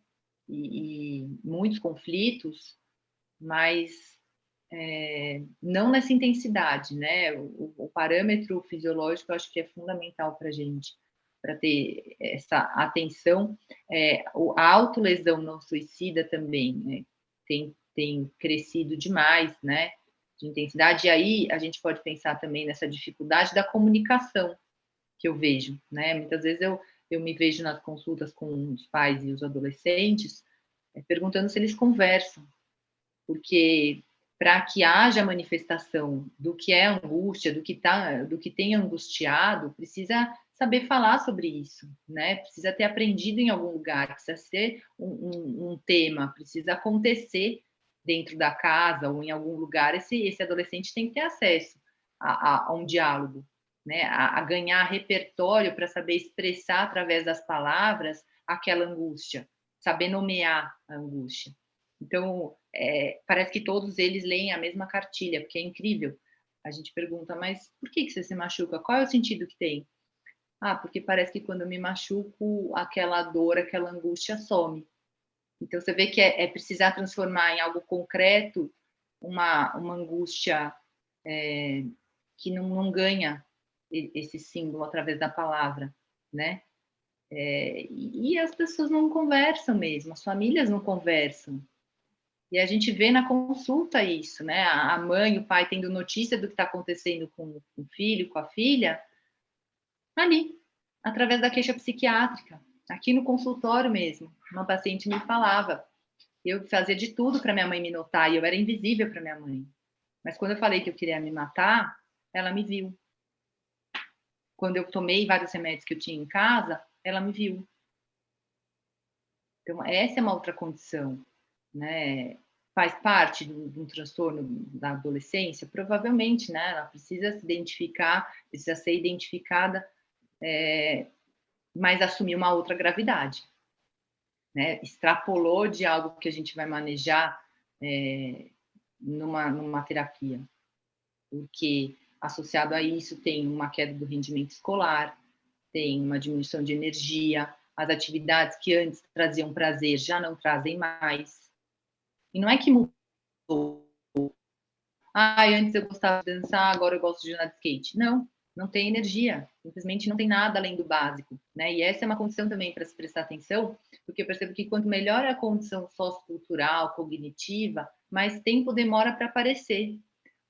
e muitos conflitos, mas não nessa intensidade, né? O parâmetro fisiológico eu acho que é fundamental para a gente, para ter essa atenção. A autolesão não suicida também, né? Tem crescido demais, né? De intensidade. E aí a gente pode pensar também nessa dificuldade da comunicação que eu vejo, né? Muitas vezes eu me vejo nas consultas com os pais e os adolescentes perguntando se eles conversam, porque para que haja manifestação do que é angústia, do que tem angustiado, precisa saber falar sobre isso, né? Precisa ter aprendido em algum lugar, precisa ser um tema, precisa acontecer dentro da casa ou em algum lugar. Esse adolescente tem que ter acesso a um diálogo, né? A ganhar repertório para saber expressar através das palavras aquela angústia, saber nomear a angústia. Então, parece que todos eles leem a mesma cartilha, porque é incrível. A gente pergunta, mas por que você se machuca? Qual é o sentido que tem? Ah, porque parece que quando eu me machuco, aquela dor, aquela angústia some. Então, você vê que é precisar transformar em algo concreto uma angústia que não ganha esse símbolo através da palavra, né? E as pessoas não conversam mesmo, as famílias não conversam. E a gente vê na consulta isso, né? A mãe, o pai tendo notícia do que está acontecendo com o filho, com a filha, ali, através da queixa psiquiátrica, aqui no consultório mesmo. Uma paciente me falava, eu fazia de tudo para minha mãe me notar, e eu era invisível para minha mãe. Mas quando eu falei que eu queria me matar, ela me viu. Quando eu tomei vários remédios que eu tinha em casa, ela me viu. Então, essa é uma outra condição, né? Faz parte de um transtorno da adolescência? Provavelmente, né? Ela precisa se identificar, precisa ser identificada, mas assumir uma outra gravidade, né? Extrapolou de algo que a gente vai manejar numa terapia, porque associado a isso tem uma queda do rendimento escolar, tem uma diminuição de energia, as atividades que antes traziam prazer já não trazem mais. E não é que mudou. Antes eu gostava de dançar, agora eu gosto de andar de skate. Não tem energia. Simplesmente não tem nada além do básico, né? E essa é uma condição também para se prestar atenção, porque eu percebo que quanto melhor é a condição sociocultural, cognitiva, mais tempo demora para aparecer.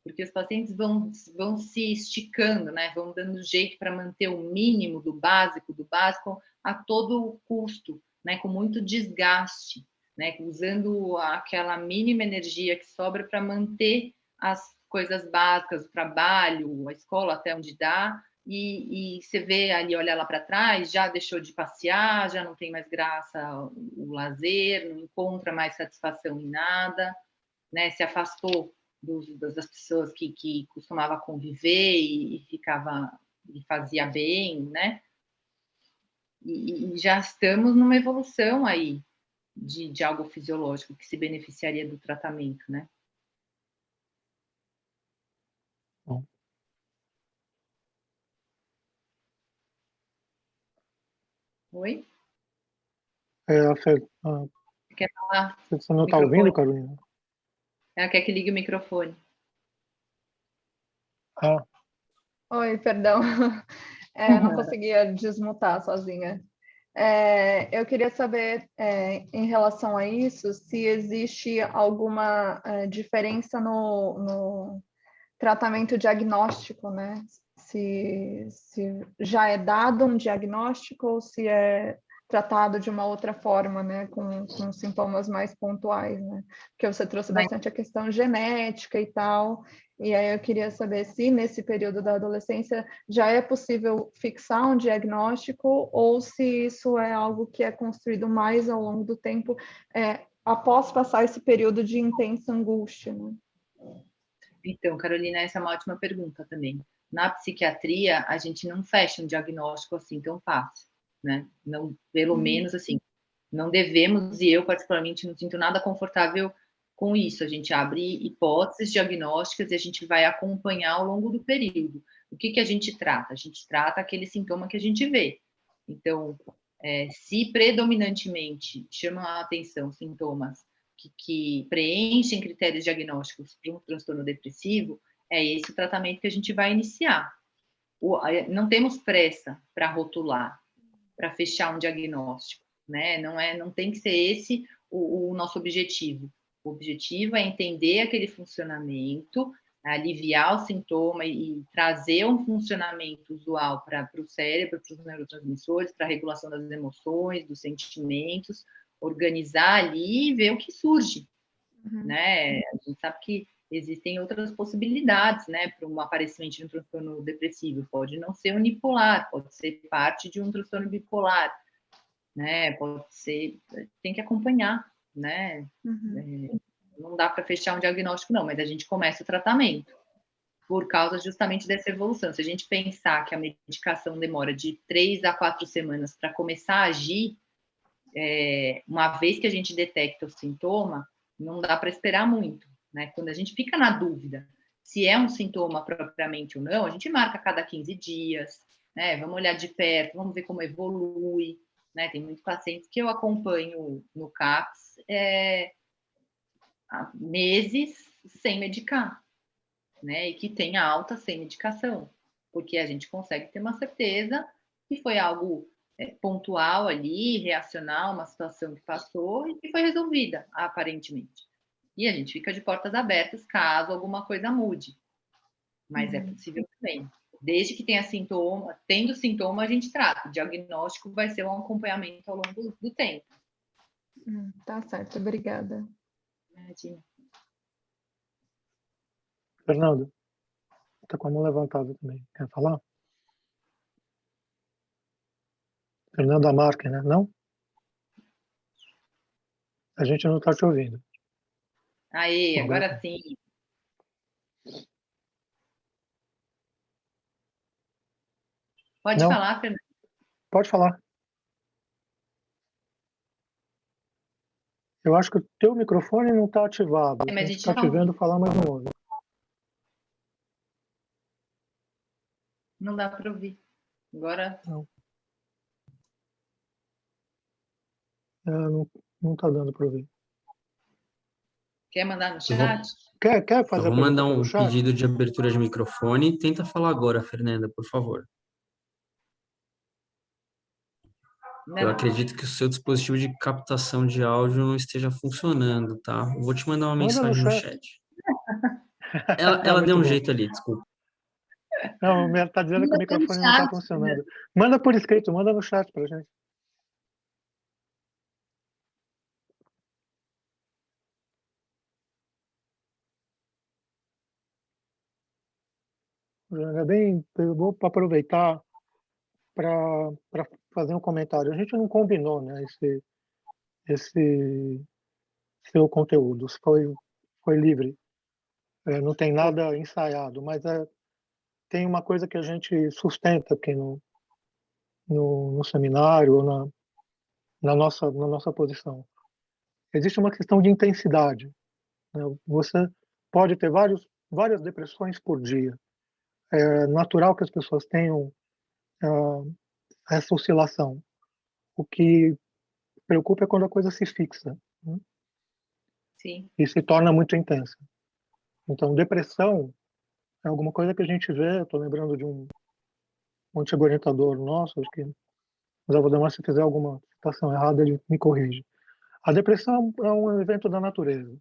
Porque os pacientes vão se esticando, né? Vão dando jeito para manter o mínimo do básico a todo custo, né? Com muito desgaste, né? Usando aquela mínima energia que sobra para manter coisas básicas, o trabalho, a escola até onde dá, e você vê ali, olha lá para trás, já deixou de passear, já não tem mais graça o lazer, não encontra mais satisfação em nada, né? Se afastou das pessoas que costumava conviver e ficava e fazia bem, né? E já estamos numa evolução aí de algo fisiológico que se beneficiaria do tratamento, né? Bom. Oi? Quer falar? Você não está ouvindo, Carolina? Ela quer que ligue o microfone. Ah, Oi, perdão. Não conseguia desmutar sozinha. Eu queria saber, em relação a isso, se existe alguma diferença no tratamento diagnóstico, né? Se já é dado um diagnóstico ou se é tratado de uma outra forma, né? Com sintomas mais pontuais, né? Porque você trouxe bastante a questão genética e tal, e aí eu queria saber se nesse período da adolescência já é possível fixar um diagnóstico ou se isso é algo que é construído mais ao longo do tempo, após passar esse período de intensa angústia, né? Então, Carolina, essa é uma ótima pergunta também. Na psiquiatria, a gente não fecha um diagnóstico assim tão fácil, né? Não, pelo menos assim, não devemos, e eu particularmente não sinto nada confortável com isso. A gente abre hipóteses diagnósticas e a gente vai acompanhar ao longo do período. O que a gente trata? A gente trata aquele sintoma que a gente vê. Então, se predominantemente chamam a atenção sintomas que preenchem critérios diagnósticos para um transtorno depressivo, é esse o tratamento que a gente vai iniciar. Não temos pressa para rotular, para fechar um diagnóstico, né? Não tem que ser esse o nosso objetivo. O objetivo é entender aquele funcionamento, aliviar o sintoma e trazer um funcionamento usual para o cérebro, para os neurotransmissores, para a regulação das emoções, dos sentimentos, organizar ali e ver o que surge, né? A gente sabe que existem outras possibilidades, né, para um aparecimento de um transtorno depressivo. Pode não ser unipolar, pode ser parte de um transtorno bipolar, né? Pode ser, tem que acompanhar, né? Não dá para fechar um diagnóstico, não, mas a gente começa o tratamento por causa justamente dessa evolução. Se a gente pensar que a medicação demora de 3 a 4 semanas para começar a agir, uma vez que a gente detecta o sintoma, não dá para esperar muito, né? Quando a gente fica na dúvida se é um sintoma propriamente ou não, a gente marca a cada 15 dias, né? Vamos olhar de perto, vamos ver como evolui, né? Tem muitos pacientes que eu acompanho no CAPS há meses sem medicar, né? E que tem alta sem medicação, porque a gente consegue ter uma certeza que foi algo pontual ali, reacional, uma situação que passou e que foi resolvida, aparentemente. E a gente fica de portas abertas caso alguma coisa mude. Mas é possível também. Desde que tenha sintoma, tendo sintoma, a gente trata. O diagnóstico vai ser um acompanhamento ao longo do tempo. Tá certo, obrigada. Imagina. Fernando, está com a mão levantada também. Quer falar? Fernanda Marques, né? Não? A gente não está te ouvindo. Aí, agora sim. Pode Não. falar, Fernanda. Pode falar. Eu acho que o teu microfone não está ativado. Mas A a gente gente está te vendo falar, mas não ouve. não dá para ouvir. Agora. Não está dando para ouvir. Quer mandar no chat? Quer fazer Eu vou a mandar pergunta pelo um chat? pedido de abertura de microfone. Tenta falar agora, Fernanda, por favor. Não. Eu acredito que o seu dispositivo de captação de áudio não esteja funcionando, tá? Eu vou te mandar uma Manda no mensagem no chat. chat. Ela deu Muito um bom. jeito ali, desculpa. Não, está dizendo que o microfone não está funcionando. Manda por escrito, manda no chat para a gente. Eu vou aproveitar para fazer um comentário. A gente não combinou, né, esse seu conteúdo, foi livre, não tem nada ensaiado, mas tem uma coisa que a gente sustenta aqui no seminário, ou na nossa posição. Existe uma questão de intensidade, né? Você pode ter várias depressões por dia. É natural que as pessoas tenham essa oscilação. O que preocupa é quando a coisa se fixa, né? Sim. E se torna muito intensa. Então, depressão é alguma coisa que a gente vê. Estou lembrando de um antigo orientador nosso, acho que o Zé Valdemar, se fizer alguma citação errada, ele me corrige. A depressão é um evento da natureza.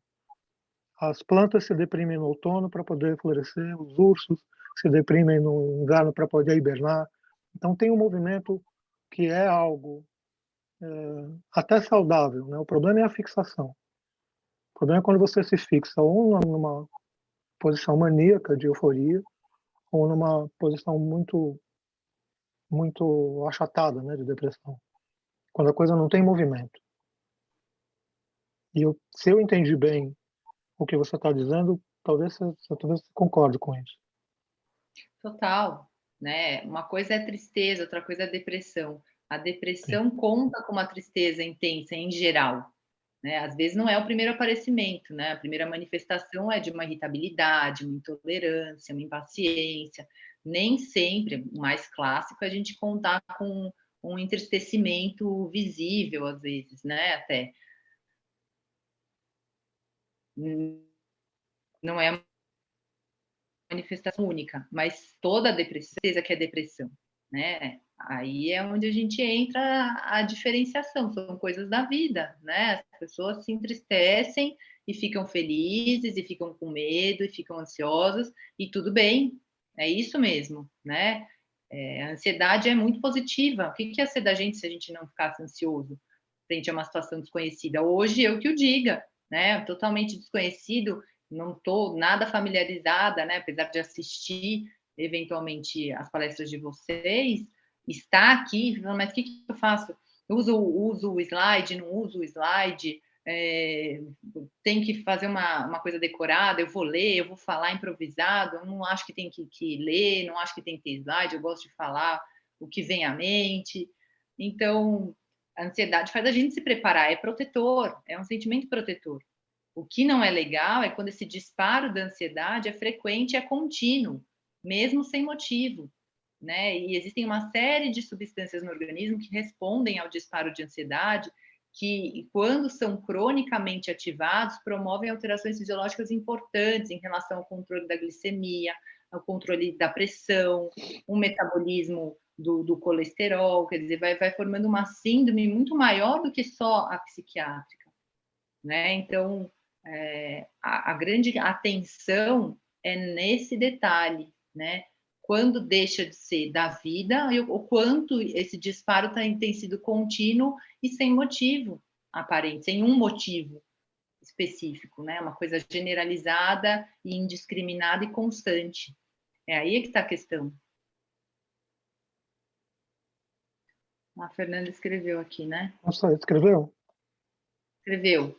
As plantas se deprimem no outono para poder florescer, os ursos se deprimem no inverno para poder hibernar. Então, tem um movimento que é algo até saudável, né? O problema é a fixação. O problema é quando você se fixa ou numa posição maníaca de euforia ou numa posição muito achatada, né, de depressão, quando a coisa não tem movimento. E se eu entendi bem o que você está dizendo, talvez você concorde com isso. Total, né? Uma coisa é tristeza, outra coisa é depressão. A depressão conta com uma tristeza intensa em geral, né? Às vezes não é o primeiro aparecimento, né? A primeira manifestação é de uma irritabilidade, uma intolerância, uma impaciência. Nem sempre, o mais clássico, é a gente contar com um entristecimento visível, às vezes, né? Até não é manifestação única, mas toda depressão, certeza que é depressão, né? Aí é onde a gente entra a diferenciação, são coisas da vida, né? As pessoas se entristecem e ficam felizes, e ficam com medo, e ficam ansiosas, e tudo bem, é isso mesmo, né? A ansiedade é muito positiva. O que ia ser da gente se a gente não ficasse ansioso frente a uma situação desconhecida? Hoje, eu que o diga, né? Totalmente desconhecido, não estou nada familiarizada, né, apesar de assistir eventualmente as palestras de vocês, está aqui, mas o que eu faço? Eu uso o slide, não uso o slide, tem que fazer uma coisa decorada, eu vou ler, eu vou falar improvisado, eu não acho que tem que ler, não acho que tem que ter slide, eu gosto de falar o que vem à mente. Então, a ansiedade faz a gente se preparar, é protetor, é um sentimento protetor. O que não é legal é quando esse disparo da ansiedade é frequente e é contínuo, mesmo sem motivo, né? E existem uma série de substâncias no organismo que respondem ao disparo de ansiedade, que, quando são cronicamente ativados, promovem alterações fisiológicas importantes em relação ao controle da glicemia, ao controle da pressão, o metabolismo do colesterol, quer dizer, vai formando uma síndrome muito maior do que só a psiquiátrica, né? Então, a grande atenção é nesse detalhe, né? Quando deixa de ser da vida, o quanto esse disparo tem sido contínuo e sem motivo aparente, sem um motivo específico, né? Uma coisa generalizada e indiscriminada e constante. É aí que está a questão. A Fernanda escreveu aqui, né? Nossa, escreveu? Escreveu.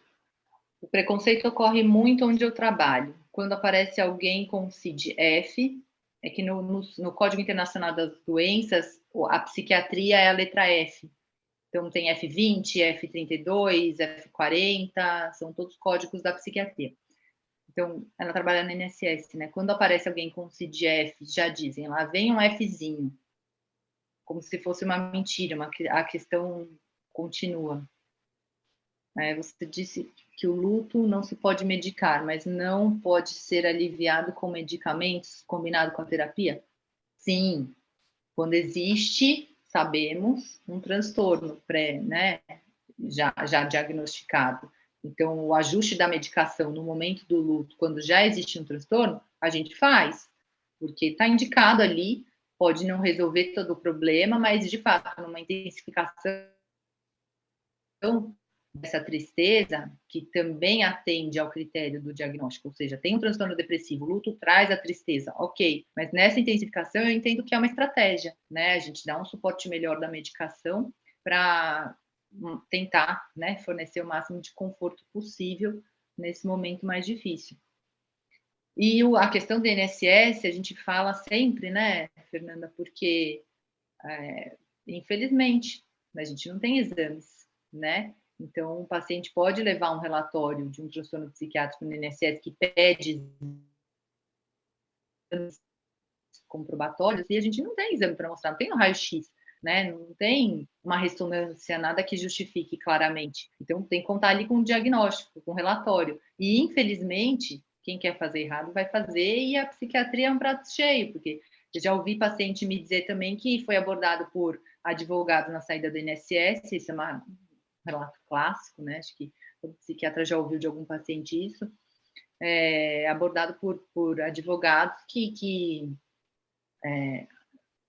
O preconceito ocorre muito onde eu trabalho. Quando aparece alguém com CID-F, é que no Código Internacional das Doenças, a psiquiatria é a letra F. Então, tem F20, F32, F40, são todos códigos da psiquiatria. Então, ela trabalha no INSS, né? Quando aparece alguém com CID-F, já dizem, lá vem um Fzinho, como se fosse uma mentira, a questão continua. Você disse que o luto não se pode medicar, mas não pode ser aliviado com medicamentos combinado com a terapia? Sim, quando existe, sabemos, um transtorno né, já diagnosticado. Então, o ajuste da medicação no momento do luto, quando já existe um transtorno, a gente faz, porque está indicado ali, pode não resolver todo o problema, mas, de fato, numa intensificação dessa tristeza, que também atende ao critério do diagnóstico, ou seja, tem um transtorno depressivo, o luto traz a tristeza, ok, mas nessa intensificação eu entendo que é uma estratégia, né? A gente dá um suporte melhor da medicação para tentar, né, fornecer o máximo de conforto possível nesse momento mais difícil. E a questão do INSS, a gente fala sempre, né, Fernanda, porque, infelizmente, a gente não tem exames, né? Então, o paciente pode levar um relatório de um transtorno psiquiátrico no INSS que pede exames comprobatórios e a gente não tem exame para mostrar, não tem um raio-x, né? Não tem uma ressonância, nada que justifique claramente. Então, tem que contar ali com um diagnóstico, com um relatório. E, infelizmente, quem quer fazer errado vai fazer e a psiquiatria é um prato cheio, porque eu já ouvi paciente me dizer também que foi abordado por advogado na saída do INSS, isso é um relato clássico, né? Acho que o psiquiatra já ouviu de algum paciente isso, abordado por advogados que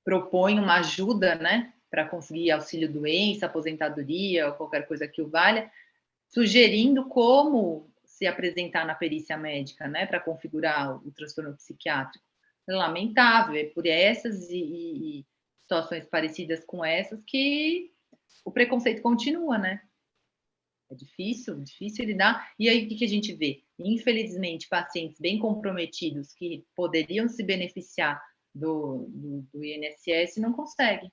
propõem uma ajuda, né, para conseguir auxílio-doença, aposentadoria ou qualquer coisa que o valha, sugerindo como se apresentar na perícia médica, né, para configurar o transtorno psiquiátrico. Lamentável, é por essas e situações parecidas com essas que o preconceito continua, né? É difícil lidar. E aí, o que a gente vê? Infelizmente, pacientes bem comprometidos que poderiam se beneficiar do INSS não conseguem,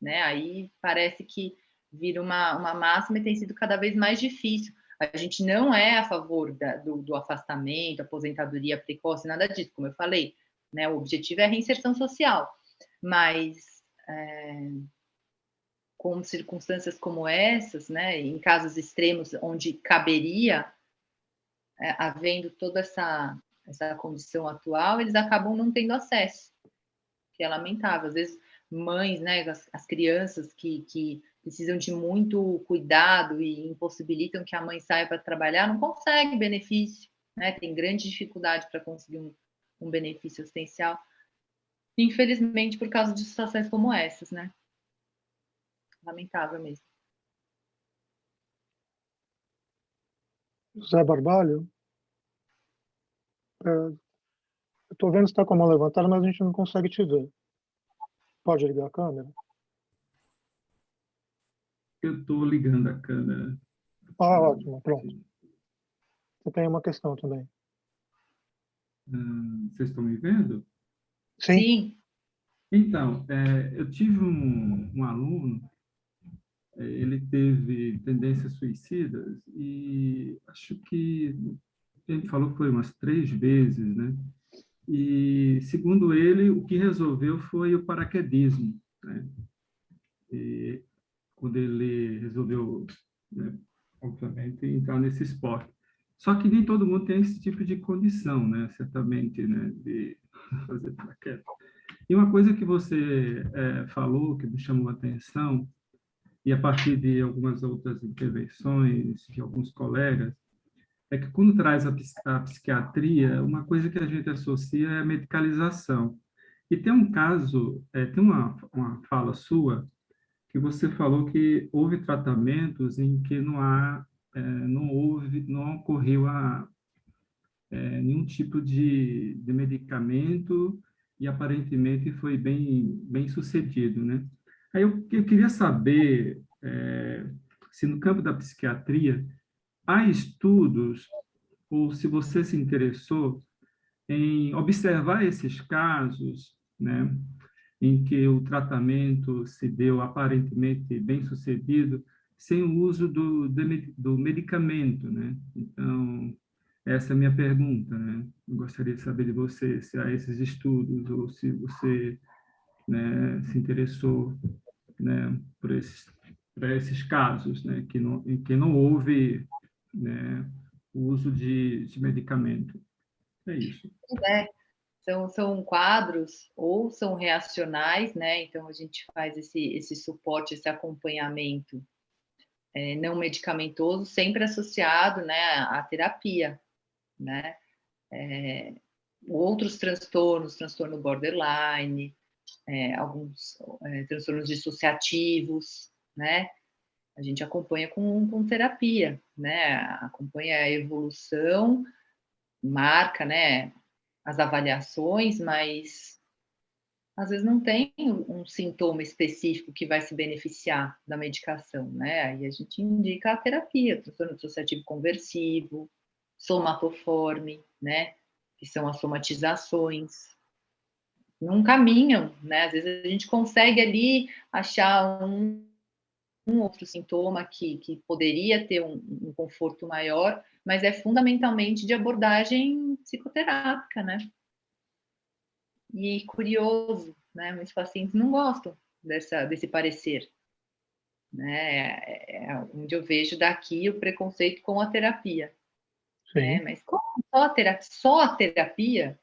né? Aí parece que vira uma máxima e tem sido cada vez mais difícil. A gente não é a favor do afastamento, aposentadoria precoce, nada disso, como eu falei, né? O objetivo é a reinserção social, mas com circunstâncias como essas, né, em casos extremos onde caberia, havendo toda essa condição atual, eles acabam não tendo acesso, que é lamentável. Às vezes, mães, né, as crianças que precisam de muito cuidado e impossibilitam que a mãe saia para trabalhar, não conseguem benefício, né, tem grande dificuldade para conseguir um benefício assistencial, infelizmente, por causa de situações como essas, né? Lamentável mesmo. José Barbalho, eu estou vendo que está com a mão levantada, mas a gente não consegue te ver. Pode ligar a câmera? Eu estou ligando a câmera. Ah, ótimo, pronto. Eu tenho uma questão também. Vocês estão me vendo? Sim. Sim. Então, eu tive um aluno, ele teve tendências suicidas e acho que ele falou que foi umas 3 vezes, né? E, segundo ele, o que resolveu foi o paraquedismo, né? E quando ele resolveu, né, obviamente, entrar nesse esporte. Só que nem todo mundo tem esse tipo de condição, né? Certamente, né? De fazer paraquedas. E uma coisa que você falou, que me chamou a atenção, e a partir de algumas outras intervenções de alguns colegas, é que quando traz a psiquiatria, uma coisa que a gente associa é a medicalização. E tem um caso, tem uma fala sua, que você falou que houve tratamentos em que não ocorreu nenhum tipo de medicamento e aparentemente foi bem sucedido, né? Aí eu queria saber se no campo da psiquiatria há estudos ou se você se interessou em observar esses casos, né, em que o tratamento se deu aparentemente bem sucedido sem o uso do medicamento, né? Então, essa é a minha pergunta, né? Eu gostaria de saber de você se há esses estudos ou se você, né, se interessou, né, por esses casos, né, em que não houve, né, o uso de medicamento. É isso. São quadros ou são reacionais, né? Então a gente faz esse suporte, esse acompanhamento não medicamentoso, sempre associado, né, à terapia, né? Outros transtorno borderline, alguns transtornos dissociativos, né? a gente acompanha com terapia, né? Acompanha a evolução, marca, né, as avaliações, mas às vezes não tem um sintoma específico que vai se beneficiar da medicação, né? Aí a gente indica a terapia, transtorno dissociativo conversivo, somatoforme, né? Que são as somatizações. Não caminham, né? Às vezes a gente consegue ali achar um outro sintoma que poderia ter um conforto maior, mas é fundamentalmente de abordagem psicoterápica, né? E curioso, né? Muitos pacientes não gostam desse parecer, né? Onde eu vejo daqui o preconceito com a terapia, né? Mas como só a terapia?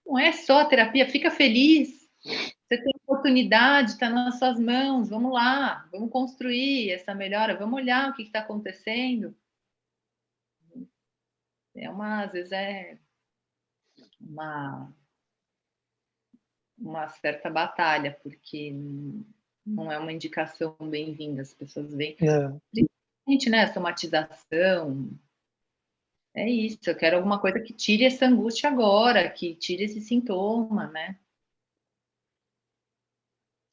Não é só a terapia, fica feliz. Você tem oportunidade, está nas suas mãos, vamos lá, vamos construir essa melhora, vamos olhar o que está acontecendo. Às vezes é uma certa batalha, porque não é uma indicação bem-vinda, as pessoas veem, principalmente, né, somatização, é isso, eu quero alguma coisa que tire essa angústia agora, que tire esse sintoma, né?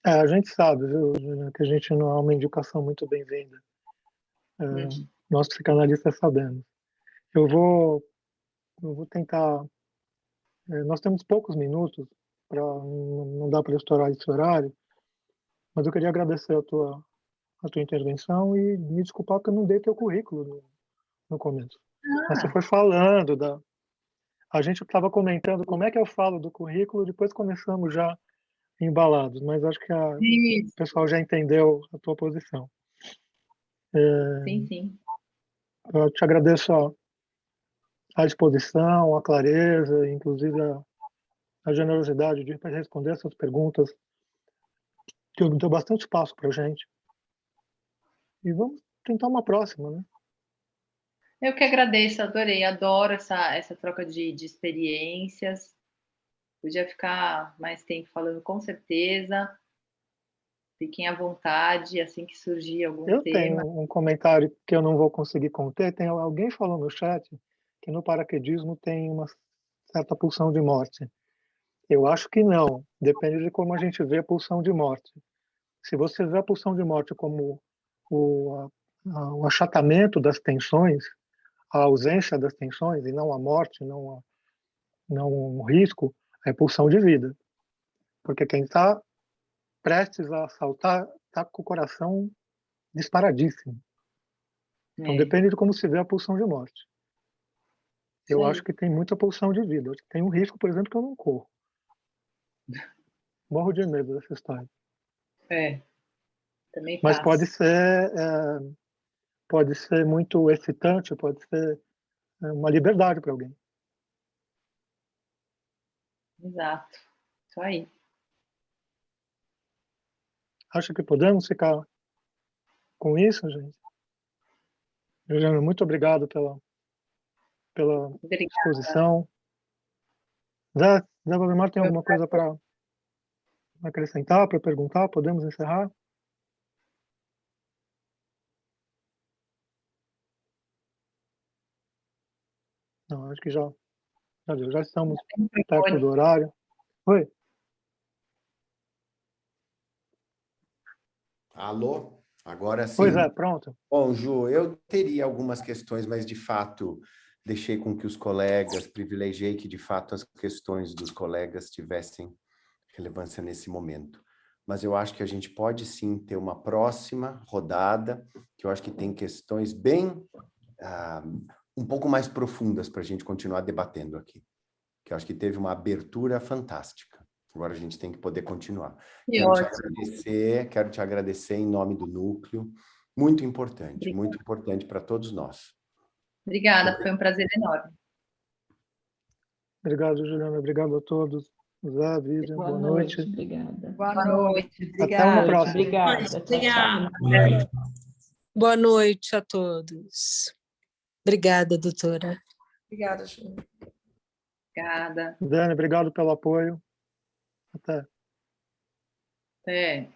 A gente sabe, viu, Juliana, que a gente não é uma indicação muito bem-vinda. Nós psicanalistas sabemos. Eu vou tentar. Nós temos poucos minutos, não dá para estourar esse horário, mas eu queria agradecer a tua intervenção e me desculpar porque eu não dei teu currículo no começo. Mas você foi falando a gente estava comentando como é que eu falo do currículo, depois começamos já embalados, mas acho que o pessoal já entendeu a tua posição. Sim. Eu te agradeço a disposição, a clareza, inclusive a generosidade de responder essas perguntas, que deu bastante espaço para a gente. E vamos tentar uma próxima, né? Eu que agradeço, adorei, adoro essa troca de experiências. Podia ficar mais tempo falando, com certeza. Fiquem à vontade, assim que surgir algum tema. Eu tenho um comentário que eu não vou conseguir conter. Alguém falou no chat que no paraquedismo tem uma certa pulsão de morte. Eu acho que não. Depende de como a gente vê a pulsão de morte. Se você vê a pulsão de morte como o achatamento das tensões, a ausência das tensões, e não a morte, não o risco, é pulsão de vida. Porque quem está prestes a saltar está com o coração disparadíssimo. Então depende de como se vê a pulsão de morte. Eu acho que tem muita pulsão de vida. Tem um risco, por exemplo, que eu não corro. Morro de medo dessa história. Também Mas faço. pode ser muito excitante, pode ser uma liberdade para alguém. Exato. Isso aí. Acho que podemos ficar com isso, gente. Juliana, muito obrigado pela exposição. Zé Valdemar, tem alguma coisa para acrescentar, para perguntar? Podemos encerrar? Não, acho que já deu. Já estamos perto do horário. Oi? Alô? Agora sim. Pois é, pronto. Bom, Ju, eu teria algumas questões, mas de fato deixei com que os colegas, privilegiei que de fato as questões dos colegas tivessem relevância nesse momento. Mas eu acho que a gente pode sim ter uma próxima rodada, que eu acho que tem questões bem um pouco mais profundas para a gente continuar debatendo aqui. Que eu acho que teve uma abertura fantástica. Agora a gente tem que poder continuar. Quero te agradecer em nome do núcleo. Muito importante para todos nós. Obrigada, foi um prazer enorme. Obrigado, Juliana. Obrigado a todos. Zé, Vivian, boa noite. Obrigada. Boa noite. Até uma próxima. Obrigada. Obrigada. Boa noite a todos. Obrigada, doutora. Obrigada, Ju. Obrigada. Dani, obrigado pelo apoio. Até. Até.